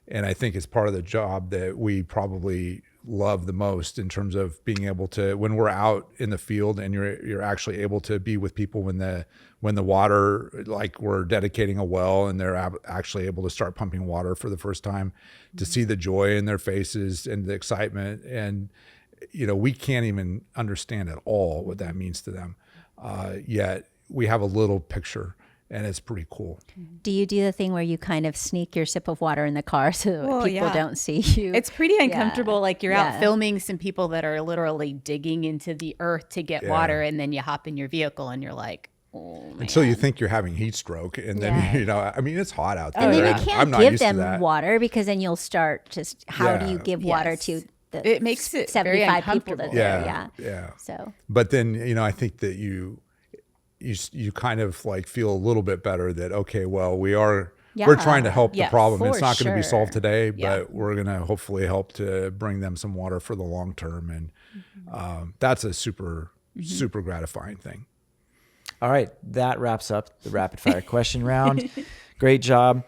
And I think it's part of the job that we probably love the most in terms of being able to, when we're out in the field and you're actually able to be with people when the water, like we're dedicating a well and they're actually able to start pumping water for the first time, to see the joy in their faces and the excitement. And, we can't even understand at all what that means to them. Yet we have a little picture. And it's pretty cool. Do you do the thing where you kind of sneak your sip of water in the car so people don't see you? It's pretty uncomfortable. Like you're out filming some people that are literally digging into the earth to get water, and then you hop in your vehicle and you're like, oh, man. Until you think you're having heat stroke, and then it's hot out there. And then you I'm can't not give used to them that. water because then you'll start just how do you give water to the it makes it very 75 people that uncomfortable. there. So, but then I think that you kind of like feel a little bit better that, okay, well, we're trying to help the problem. It's not going to be solved today, but we're going to hopefully help to bring them some water for the long term. And that's a super gratifying thing. All right. That wraps up the rapid fire question round. Great job.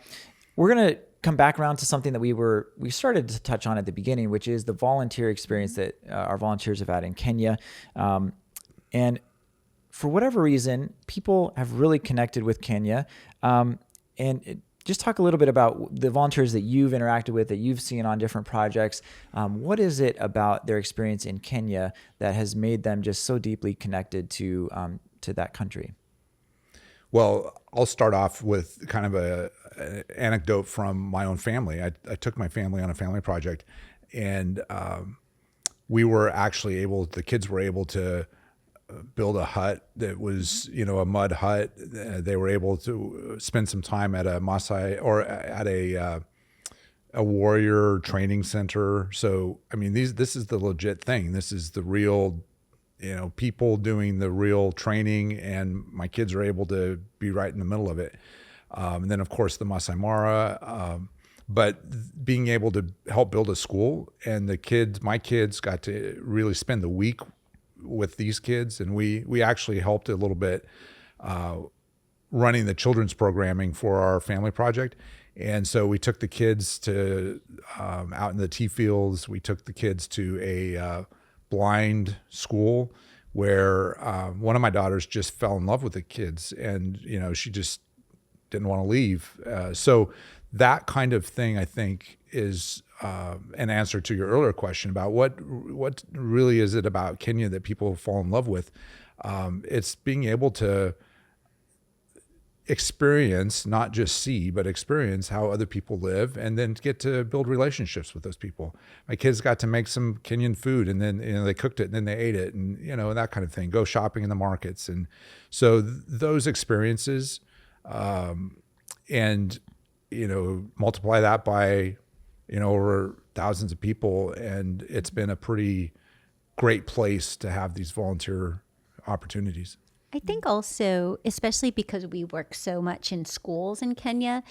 We're going to come back around to something that we started to touch on at the beginning, which is the volunteer experience that our volunteers have had in Kenya. And for whatever reason, people have really connected with Kenya. Just talk a little bit about the volunteers that you've interacted with, that you've seen on different projects. What is it about their experience in Kenya that has made them just so deeply connected to that country? Well, I'll start off with kind of an anecdote from my own family. I took my family on a family project, and we were actually the kids were able to build a hut that was, a mud hut. They were able to spend some time at a Maasai or at a warrior training center. So, this is the legit thing. This is the real, people doing the real training, and my kids are able to be right in the middle of it. And then, of course, the Masai Mara. But being able to help build a school, and my kids got to really spend the week with these kids, and we actually helped a little bit running the children's programming for our family project. And so we took the kids to out in the tea fields. We took the kids to a blind school, where one of my daughters just fell in love with the kids, and she just didn't want to leave. So that kind of thing, I think, is an answer to your earlier question about what really is it about Kenya that people fall in love with. It's being able to experience, not just see, but experience how other people live, and then get to build relationships with those people. My kids got to make some Kenyan food, and then they cooked it, and then they ate it, and that kind of thing. Go shopping in the markets, and so those experiences, and multiply that by over thousands of people, and it's been a pretty great place to have these volunteer opportunities. I think also, especially because we work so much in schools in Kenya,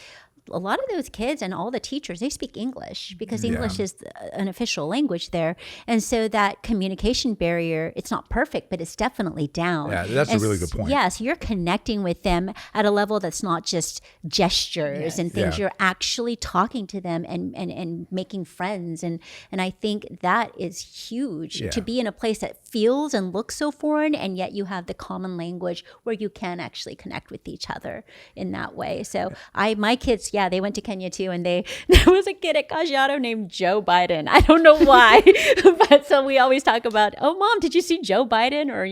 a lot of those kids and all the teachers, they speak English because English is an official language there. And so that communication barrier, it's not perfect, but it's definitely down. Yeah, that's a really good point. Yeah, so you're connecting with them at a level that's not just gestures and things. Yeah. You're actually talking to them and making friends. And I think that is huge, to be in a place that feels and looks so foreign, and yet you have the common language where you can actually connect with each other in that way. So my kids, they went to Kenya too, and there was a kid at Kajiado named Joe Biden. I don't know why, but so we always talk about, oh, Mom, did you see Joe Biden? Or,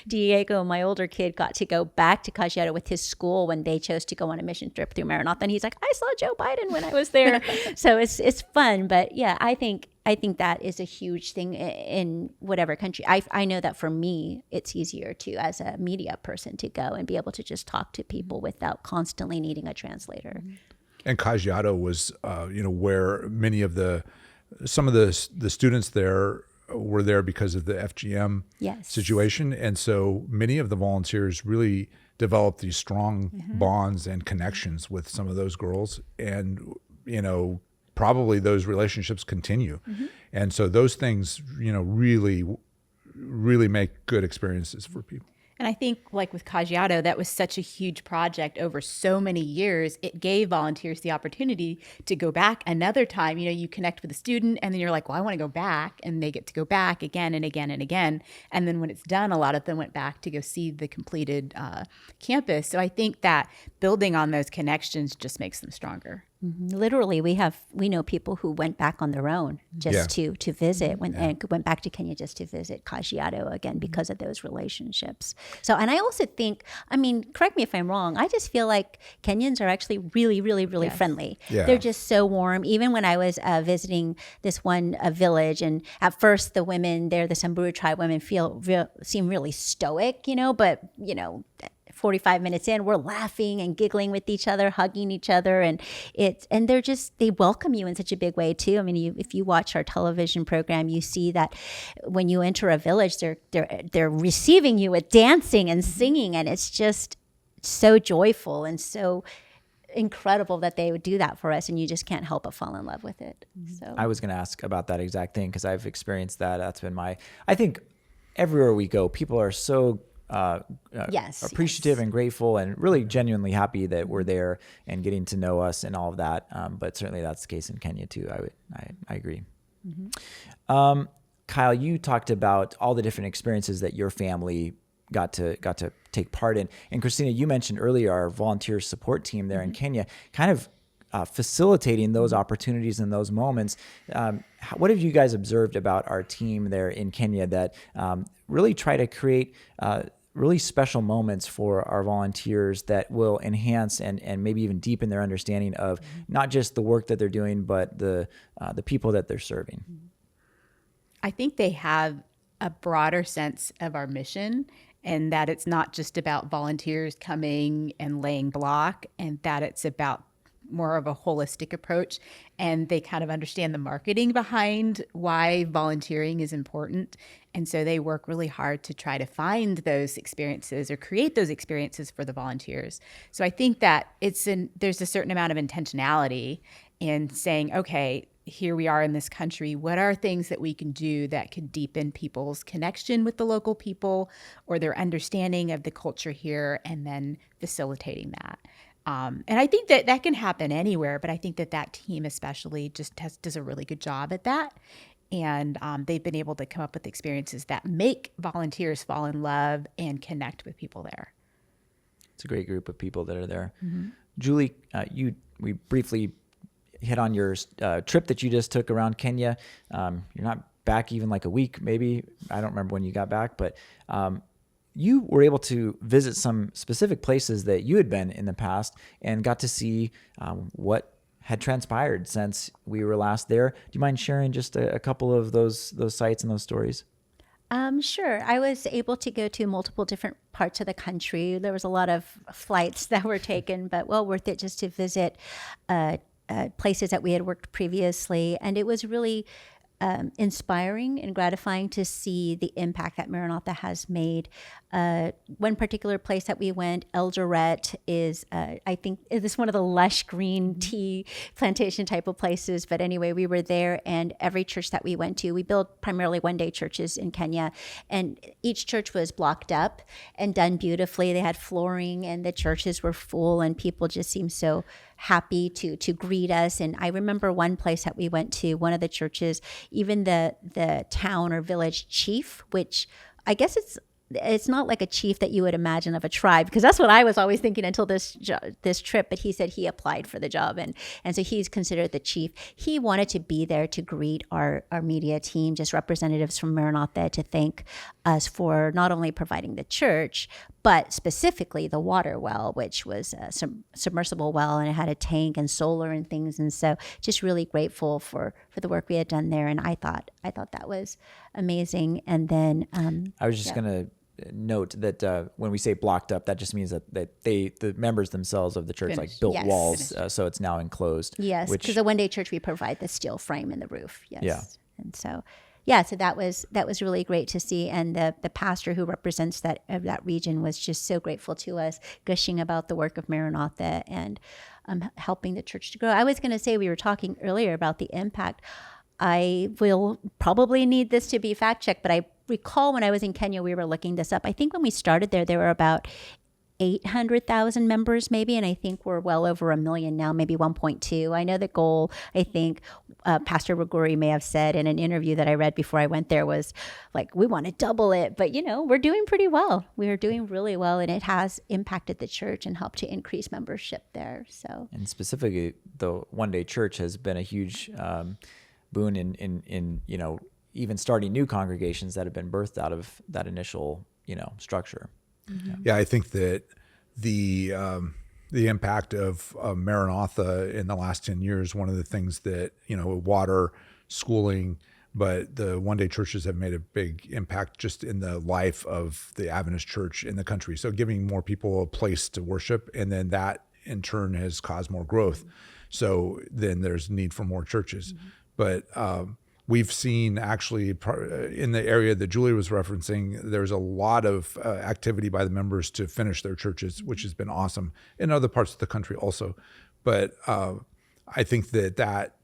Diego, my older kid, got to go back to Kajiado with his school when they chose to go on a mission trip through Maranatha, and he's like, I saw Joe Biden when I was there. So it's fun, but I think that is a huge thing in whatever country. I know that for me, it's easier to, as a media person, to go and be able to just talk to people without constantly needing a translator. And Kajiado was, where some of the students there were there because of the FGM situation, and so many of the volunteers really developed these strong bonds and connections with some of those girls, and probably those relationships continue, and so those things really make good experiences for people. And I think, like with Kajiado, that was such a huge project over so many years. It gave volunteers the opportunity to go back another time. You connect with a student, and then you're like, well, I want to go back. And they get to go back again and again and again. And then when it's done, a lot of them went back to go see the completed campus. So I think that building on those connections just makes them stronger. Literally, we know people who went back on their own just to visit, and went back to Kenya just to visit Kajiado again because of those relationships. So, and I also think, correct me if I'm wrong, I just feel like Kenyans are actually really, really, really friendly. Yeah. They're just so warm. Even when I was visiting this one village, and at first the women there, the Samburu tribe women, seem really stoic, but 45 minutes in, we're laughing and giggling with each other, hugging each other, and they welcome you in such a big way too. If you watch our television program, you see that when you enter a village, they're receiving you with dancing and singing, and it's just so joyful and so incredible that they would do that for us, and you just can't help but fall in love with it. So I was going to ask about that exact thing because I've experienced that. That's been I think everywhere we go, people are so appreciative and grateful and really genuinely happy that we're there and getting to know us and all of that. But certainly that's the case in Kenya too. I agree. Kyle, you talked about all the different experiences that your family got to take part in. And Christina, you mentioned earlier our volunteer support team there in Kenya, kind of facilitating those opportunities and those moments. What have you guys observed about our team there in Kenya that really try to create really special moments for our volunteers that will enhance and maybe even deepen their understanding of not just the work that they're doing, but the people that they're serving? I think they have a broader sense of our mission, and that it's not just about volunteers coming and laying block, and that it's about more of a holistic approach, and they kind of understand the marketing behind why volunteering is important. And so they work really hard to try to find those experiences or create those experiences for the volunteers. So I think that there's a certain amount of intentionality in saying, okay, here we are in this country. What are things that we can do that could deepen people's connection with the local people or their understanding of the culture here, and then facilitating that. And I think that can happen anywhere, but I think that team especially just does a really good job at that. And they've been able to come up with experiences that make volunteers fall in love and connect with people there. It's a great group of people that are there. Julie, we briefly hit on your trip that you just took around Kenya. You're not back even like a week, maybe. I don't remember when you got back, but you were able to visit some specific places that you had been in the past and got to see what had transpired since we were last there. Do you mind sharing just a couple of those sites and those stories? Sure. I was able to go to multiple different parts of the country. There was a lot of flights that were taken, but well worth it just to visit places that we had worked previously. And it was really inspiring and gratifying to see the impact that Maranatha has made. One particular place that we went, Eldoret, is I think it is one of the lush green tea plantation type of places. But anyway, we were there, and every church that we went to, we built primarily one-day churches in Kenya, and each church was blocked up and done beautifully. They had flooring, and the churches were full, and people just seemed so happy to greet us. And I remember one place that we went to, one of the churches, even the town or village chief, which I guess it's not like a chief that you would imagine of a tribe, because that's what I was always thinking until this trip. But he said he applied for the job, and so he's considered the chief. He wanted to be there to greet our media team, just representatives from Maranatha, to thank us for not only providing the church, but specifically the water well, which was a submersible well, and it had a tank and solar and things. And so just really grateful for the work we had done there. And I thought that was amazing. And then I was just going to note that when we say blocked up, that just means that the members themselves of the church built Yes. walls, so it's now enclosed. Yes, because the one-day church, we provide the steel frame in the roof. Yes. Yeah. And so so that was really great to see. And the pastor who represents that region was just so grateful to us, gushing about the work of Maranatha and helping the church to grow. I was going to say, we were talking earlier about the impact. I will probably need this to be fact checked, but I recall when I was in Kenya, we were looking this up. I think when we started there were about 800,000 members maybe, and I think we're well over 1 million now, maybe 1.2. I know the goal, I think Pastor Ruguri may have said in an interview that I read before I went there, was like, we want to double it, but we're doing pretty well. We are doing really well, and it has impacted the church and helped to increase membership there. So, and specifically, the one-day church has been a huge boon in even starting new congregations that have been birthed out of that initial structure. Mm-hmm. Yeah, I think that the impact of Maranatha in the last 10 years, one of the things that, water, schooling, but the one-day churches have made a big impact just in the life of the Adventist church in the country. So giving more people a place to worship, and then that in turn has caused more growth. So then there's need for more churches. But we've seen actually in the area that Julie was referencing, there's a lot of activity by the members to finish their churches, which has been awesome, in other parts of the country also. But I think that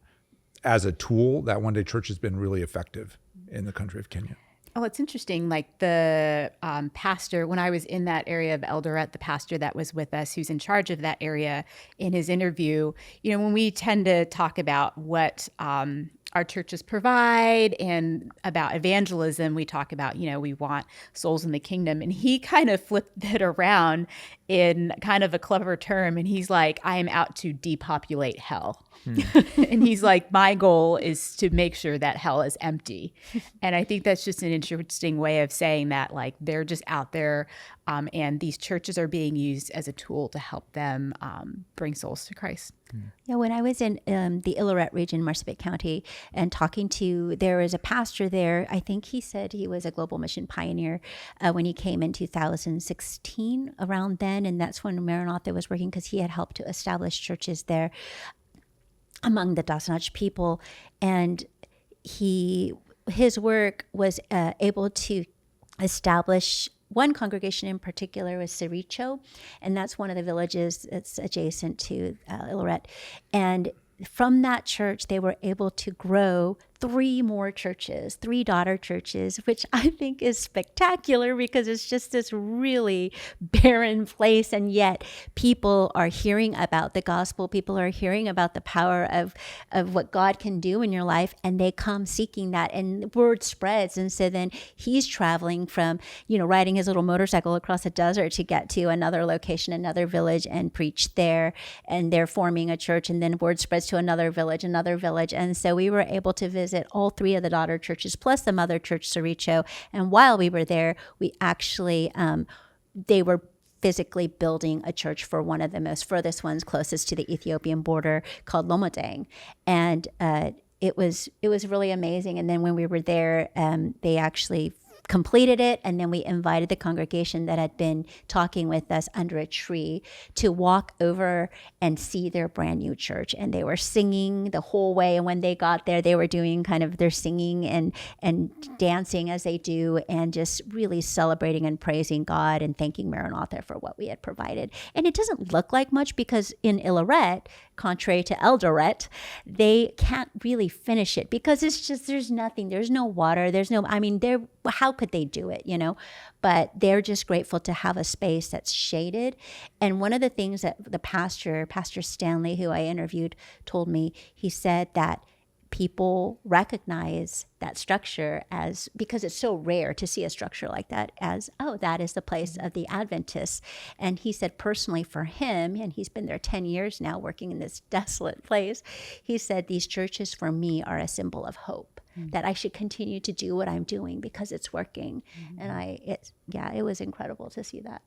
as a tool, that one-day church has been really effective in the country of Kenya. Oh, it's interesting. Like the pastor, when I was in that area of Eldoret, the pastor that was with us, who's in charge of that area, in his interview, when we tend to talk about what our churches provide and about evangelism, we talk about, we want souls in the kingdom. And he kind of flipped it around in kind of a clever term. And he's like, I am out to depopulate hell. And he's like, my goal is to make sure that hell is empty. And I think that's just an interesting way of saying that, like, they're just out there, and these churches are being used as a tool to help them bring souls to Christ. Yeah, when I was in the Illiret region, Marsabit County, and there was a pastor there. I think he said he was a global mission pioneer when he came in 2016, around then. And that's when Maranatha was working, because he had helped to establish churches there among the Daasanach people. And his work was able to establish one congregation in particular, was Siricho, and that's one of the villages that's adjacent to Illiret. And from that church, they were able to grow 3 more churches, 3 daughter churches, which I think is spectacular because it's just this really barren place. And yet people are hearing about the gospel. People are hearing about the power of what God can do in your life. And they come seeking that, and word spreads. And so then he's traveling from, riding his little motorcycle across a desert to get to another location, another village, and preach there. And they're forming a church. And then word spreads to another village. And so we were able to visit all 3 of the daughter churches, plus the mother church, Cerricho. And while we were there, we actually, they were physically building a church for one of the most furthest ones closest to the Ethiopian border, called Lomodang. And it was really amazing. And then when we were there, they actually completed it, and then we invited the congregation that had been talking with us under a tree to walk over and see their brand new church. And they were singing the whole way, and when they got there, they were doing kind of their singing and dancing as they do, and just really celebrating and praising God and thanking Maranatha for what we had provided. And it doesn't look like much because in Illoret, contrary to Eldoret, they can't really finish it because it's just, there's nothing, there's no water, how could they do it, But they're just grateful to have a space that's shaded. And one of the things that the Pastor Stanley, who I interviewed, told me, he said that people recognize that structure as, because it's so rare to see a structure like that, as, oh, that is the place of the Adventists. And he said personally for him, and he's been there 10 years now working in this desolate place, he said, these churches for me are a symbol of hope, that I should continue to do what I'm doing because it's working. And it was incredible to see that.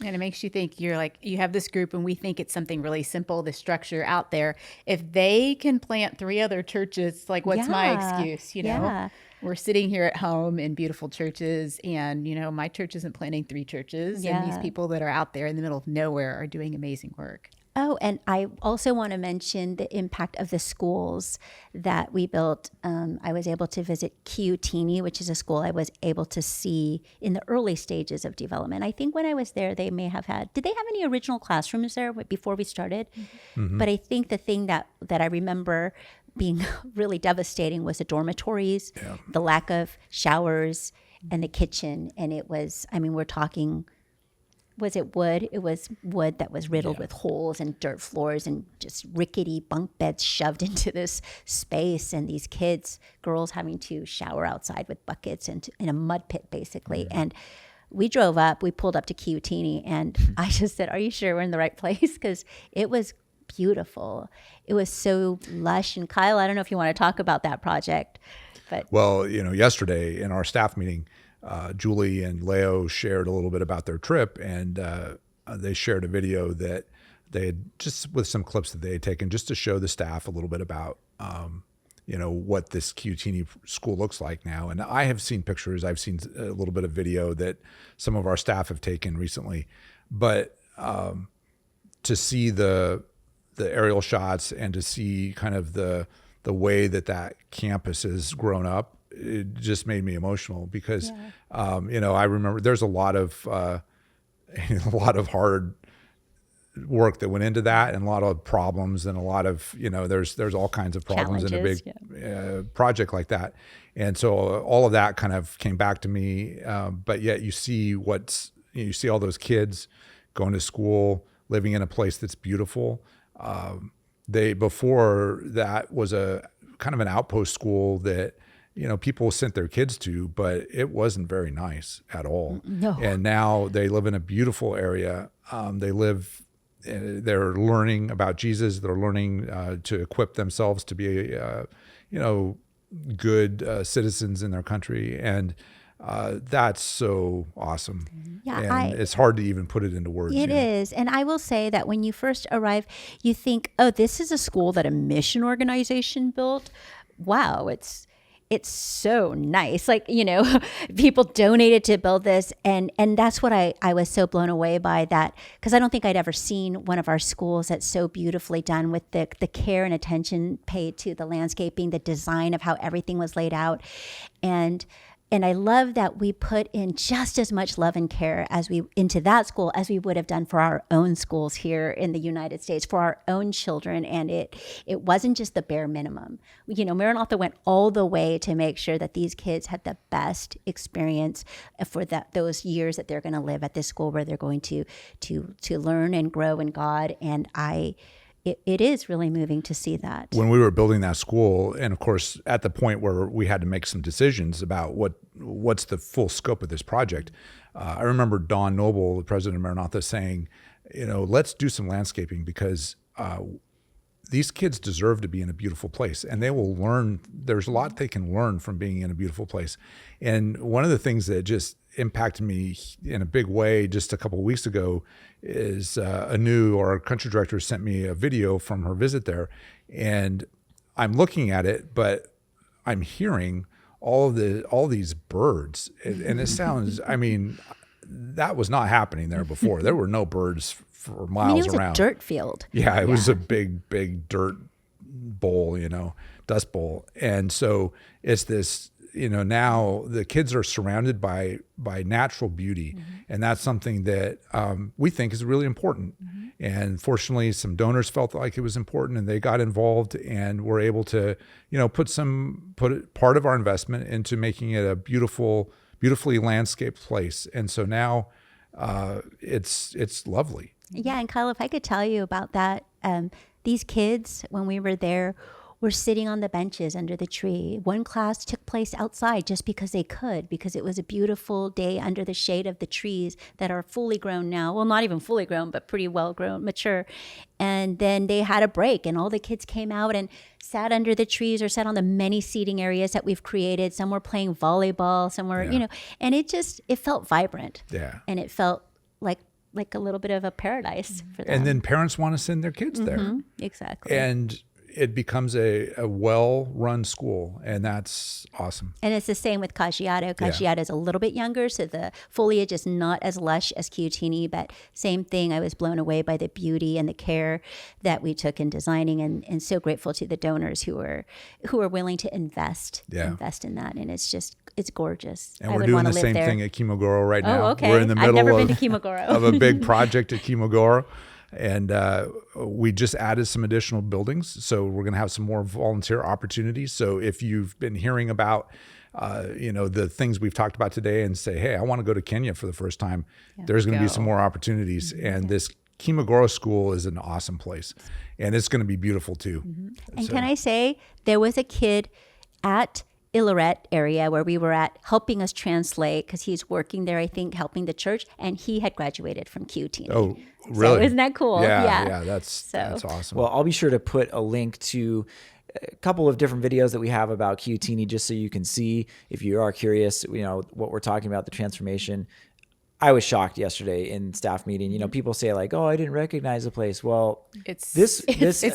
And it makes you think, you're like, you have this group and we think it's something really simple, the structure out there. If they can plant 3 other churches, like what's my excuse, Yeah. We're sitting here at home in beautiful churches, and, my church isn't planting 3 churches. Yeah. And these people that are out there in the middle of nowhere are doing amazing work. Oh, and I also want to mention the impact of the schools that we built. I was able to visit Kiutini, which is a school I was able to see in the early stages of development. I think when I was there, they may have did they have any original classrooms there before we started? Mm-hmm. But I think the thing that I remember being really devastating was the dormitories, the lack of showers, and the kitchen. And it was, we're talking... Was it wood? It was wood that was riddled with holes and dirt floors and just rickety bunk beds shoved into this space. And these girls having to shower outside with buckets and in a mud pit, basically. Mm-hmm. And we pulled up to Kiutini, and I just said, are you sure we're in the right place? Because it was beautiful. It was so lush. And Kyle, I don't know if you want to talk about that project. Well, yesterday in our staff meeting, Julie and Leo shared a little bit about their trip, and they shared a video that they had, just with some clips that they had taken, just to show the staff a little bit about, what this Kiutini school looks like now. And I have seen pictures, I've seen a little bit of video that some of our staff have taken recently, but to see the aerial shots and to see kind of the way that campus has grown up, it just made me emotional because, I remember there's a lot of hard work that went into that, and a lot of problems, and a lot of, there's all kinds of problems in a big project like that. And so all of that kind of came back to me. But yet you see all those kids going to school, living in a place that's beautiful. Before that was a kind of an outpost school that, people sent their kids to, but it wasn't very nice at all. No. And now they live in a beautiful area. They're learning about Jesus. They're learning to equip themselves to be, good citizens in their country. And that's so awesome. Yeah, and it's hard to even put it into words. It is. And I will say that when you first arrive, you think, oh, this is a school that a mission organization built. Wow, it's so nice. Like, people donated to build this. And that's what I was so blown away by that, because I don't think I'd ever seen one of our schools that's so beautifully done with the care and attention paid to the landscaping, the design of how everything was laid out. And And I love that we put in just as much love and care into that school as we would have done for our own schools here in the United States, for our own children. And it wasn't just the bare minimum. Maranatha went all the way to make sure that these kids had the best experience for those years that they're going to live at this school, where they're going to learn and grow in God. And it is really moving to see that. When we were building that school, and of course, at the point where we had to make some decisions about what's the full scope of this project, I remember Don Noble, the president of Maranatha, saying, let's do some landscaping, because these kids deserve to be in a beautiful place, and they will learn. There's a lot they can learn from being in a beautiful place. And one of the things that just impacted me in a big way just a couple of weeks ago is our country director sent me a video from her visit there, and I'm looking at it, but I'm hearing all these birds, and it sounds, that was not happening there before. There were no birds for miles it was around. A dirt field. Yeah, it was a big dirt bowl, dust bowl. And so it's this, now the kids are surrounded by natural beauty. Mm-hmm. And that's something that we think is really important. Mm-hmm. And fortunately, some donors felt like it was important, and they got involved and were able to, put part of our investment into making it a beautifully landscaped place. And so now it's lovely. Yeah, and Kyle, if I could tell you about that, these kids, when we were there, were sitting on the benches under the tree. One class took place outside just because they could, because it was a beautiful day under the shade of the trees that are fully grown now. Well, not even fully grown, but pretty well grown, mature. And then they had a break, and all the kids came out and sat under the trees or sat on the many seating areas that we've created. Some were playing volleyball, some were, and it felt vibrant. Yeah. And it felt like a little bit of a paradise for them. And then parents want to send their kids there. Exactly. And it becomes a well-run school, and that's awesome. And it's the same with Caggiato. Caggiato is a little bit younger, so the foliage is not as lush as Chiutini, but same thing. I was blown away by the beauty and the care that we took in designing, and so grateful to the donors who are willing to invest in that. And it's gorgeous. And we're doing the same thing at Kimogoro right now. Oh, okay. We're in the middle I've never been to Kimogoro. of a big project at Kimogoro. And we just added some additional buildings. So we're going to have some more volunteer opportunities. So if you've been hearing about, the things we've talked about today and say, hey, I want to go to Kenya for the first time, there's going to be some more opportunities. Mm-hmm. And this Kimogoro school is an awesome place. And it's going to be beautiful too. Mm-hmm. And can I say, there was a kid at Illoret area where we were at helping us translate, because he's working there, I think, helping the church, and he had graduated from Chiutini. Oh, really? So isn't that cool? Yeah, that's awesome. Well, I'll be sure to put a link to a couple of different videos that we have about Chiutini, just so you can see, if you are curious, what we're talking about, the transformation. I was shocked yesterday in staff meeting. People say like, "Oh, I didn't recognize the place." Well, it's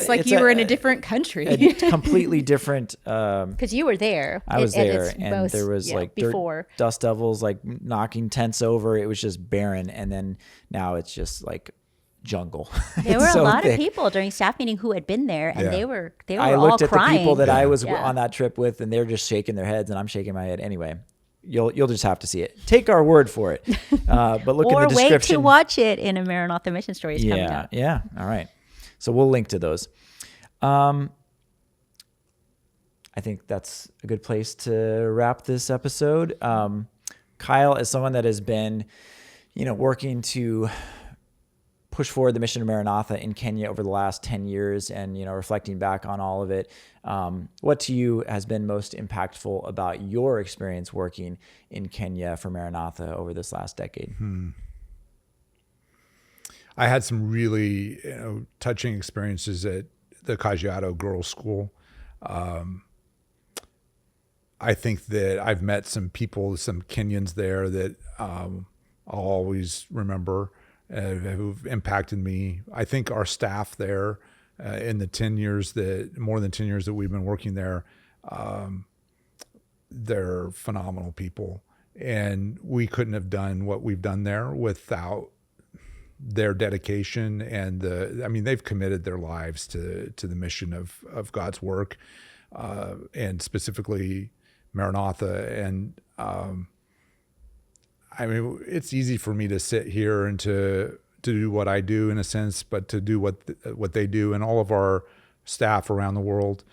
like you were in a different country, a completely different. Because you were there. I was there, and there was like dust devils like knocking tents over. It was just barren, and then now it's just like jungle. There were a lot of people during staff meeting who had been there, and they were all crying. I looked at the people that I was on that trip with, and they're just shaking their heads, and I'm shaking my head. Anyway. You'll just have to see it. Take our word for it. But look in the description. Or wait to watch it in a Maranatha Mission Stories coming up. Yeah. All right. So we'll link to those. I think that's a good place to wrap this episode. Kyle, as someone that has been, working to push forward the mission of Maranatha in Kenya over the last 10 years and, reflecting back on all of it, what to you has been most impactful about your experience working in Kenya for Maranatha over this last decade? I had some really touching experiences at the Caggiato Girls' School. I think that I've met some people, some Kenyans there that I'll always remember who've impacted me. I think our staff there in the more than 10 years that we've been working there, they're phenomenal people. And we couldn't have done what we've done there without their dedication and they've committed their lives to the mission of God's work, and specifically Maranatha. And I mean, it's easy for me to sit here and to do what I do in a sense, but to do what they do and all of our staff around the world,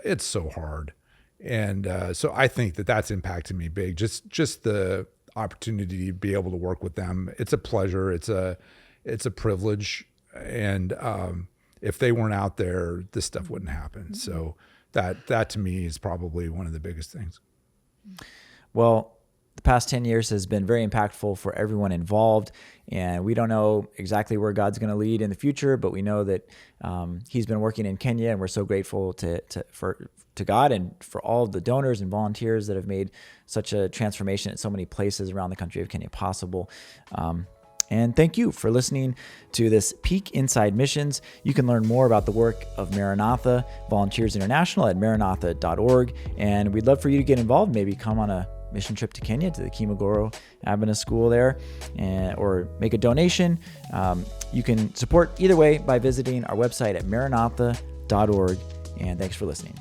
it's so hard. And so I think that that's impacted me big. Just the opportunity to be able to work with them. It's a pleasure. It's a privilege. And if they weren't out there, this stuff wouldn't happen. So that to me is probably one of the biggest things. Well, the past 10 years has been very impactful for everyone involved, and we don't know exactly where God's going to lead in the future, but we know that He's been working in Kenya, and we're so grateful to God and for all of the donors and volunteers that have made such a transformation at so many places around the country of Kenya possible. And thank you for listening to this Peek Inside Missions. You can learn more about the work of Maranatha Volunteers International at maranatha.org, and we'd love for you to get involved, maybe come on a mission trip to Kenya, to the Kimogoro Adventist School there, or make a donation. You can support either way by visiting our website at maranatha.org. And thanks for listening.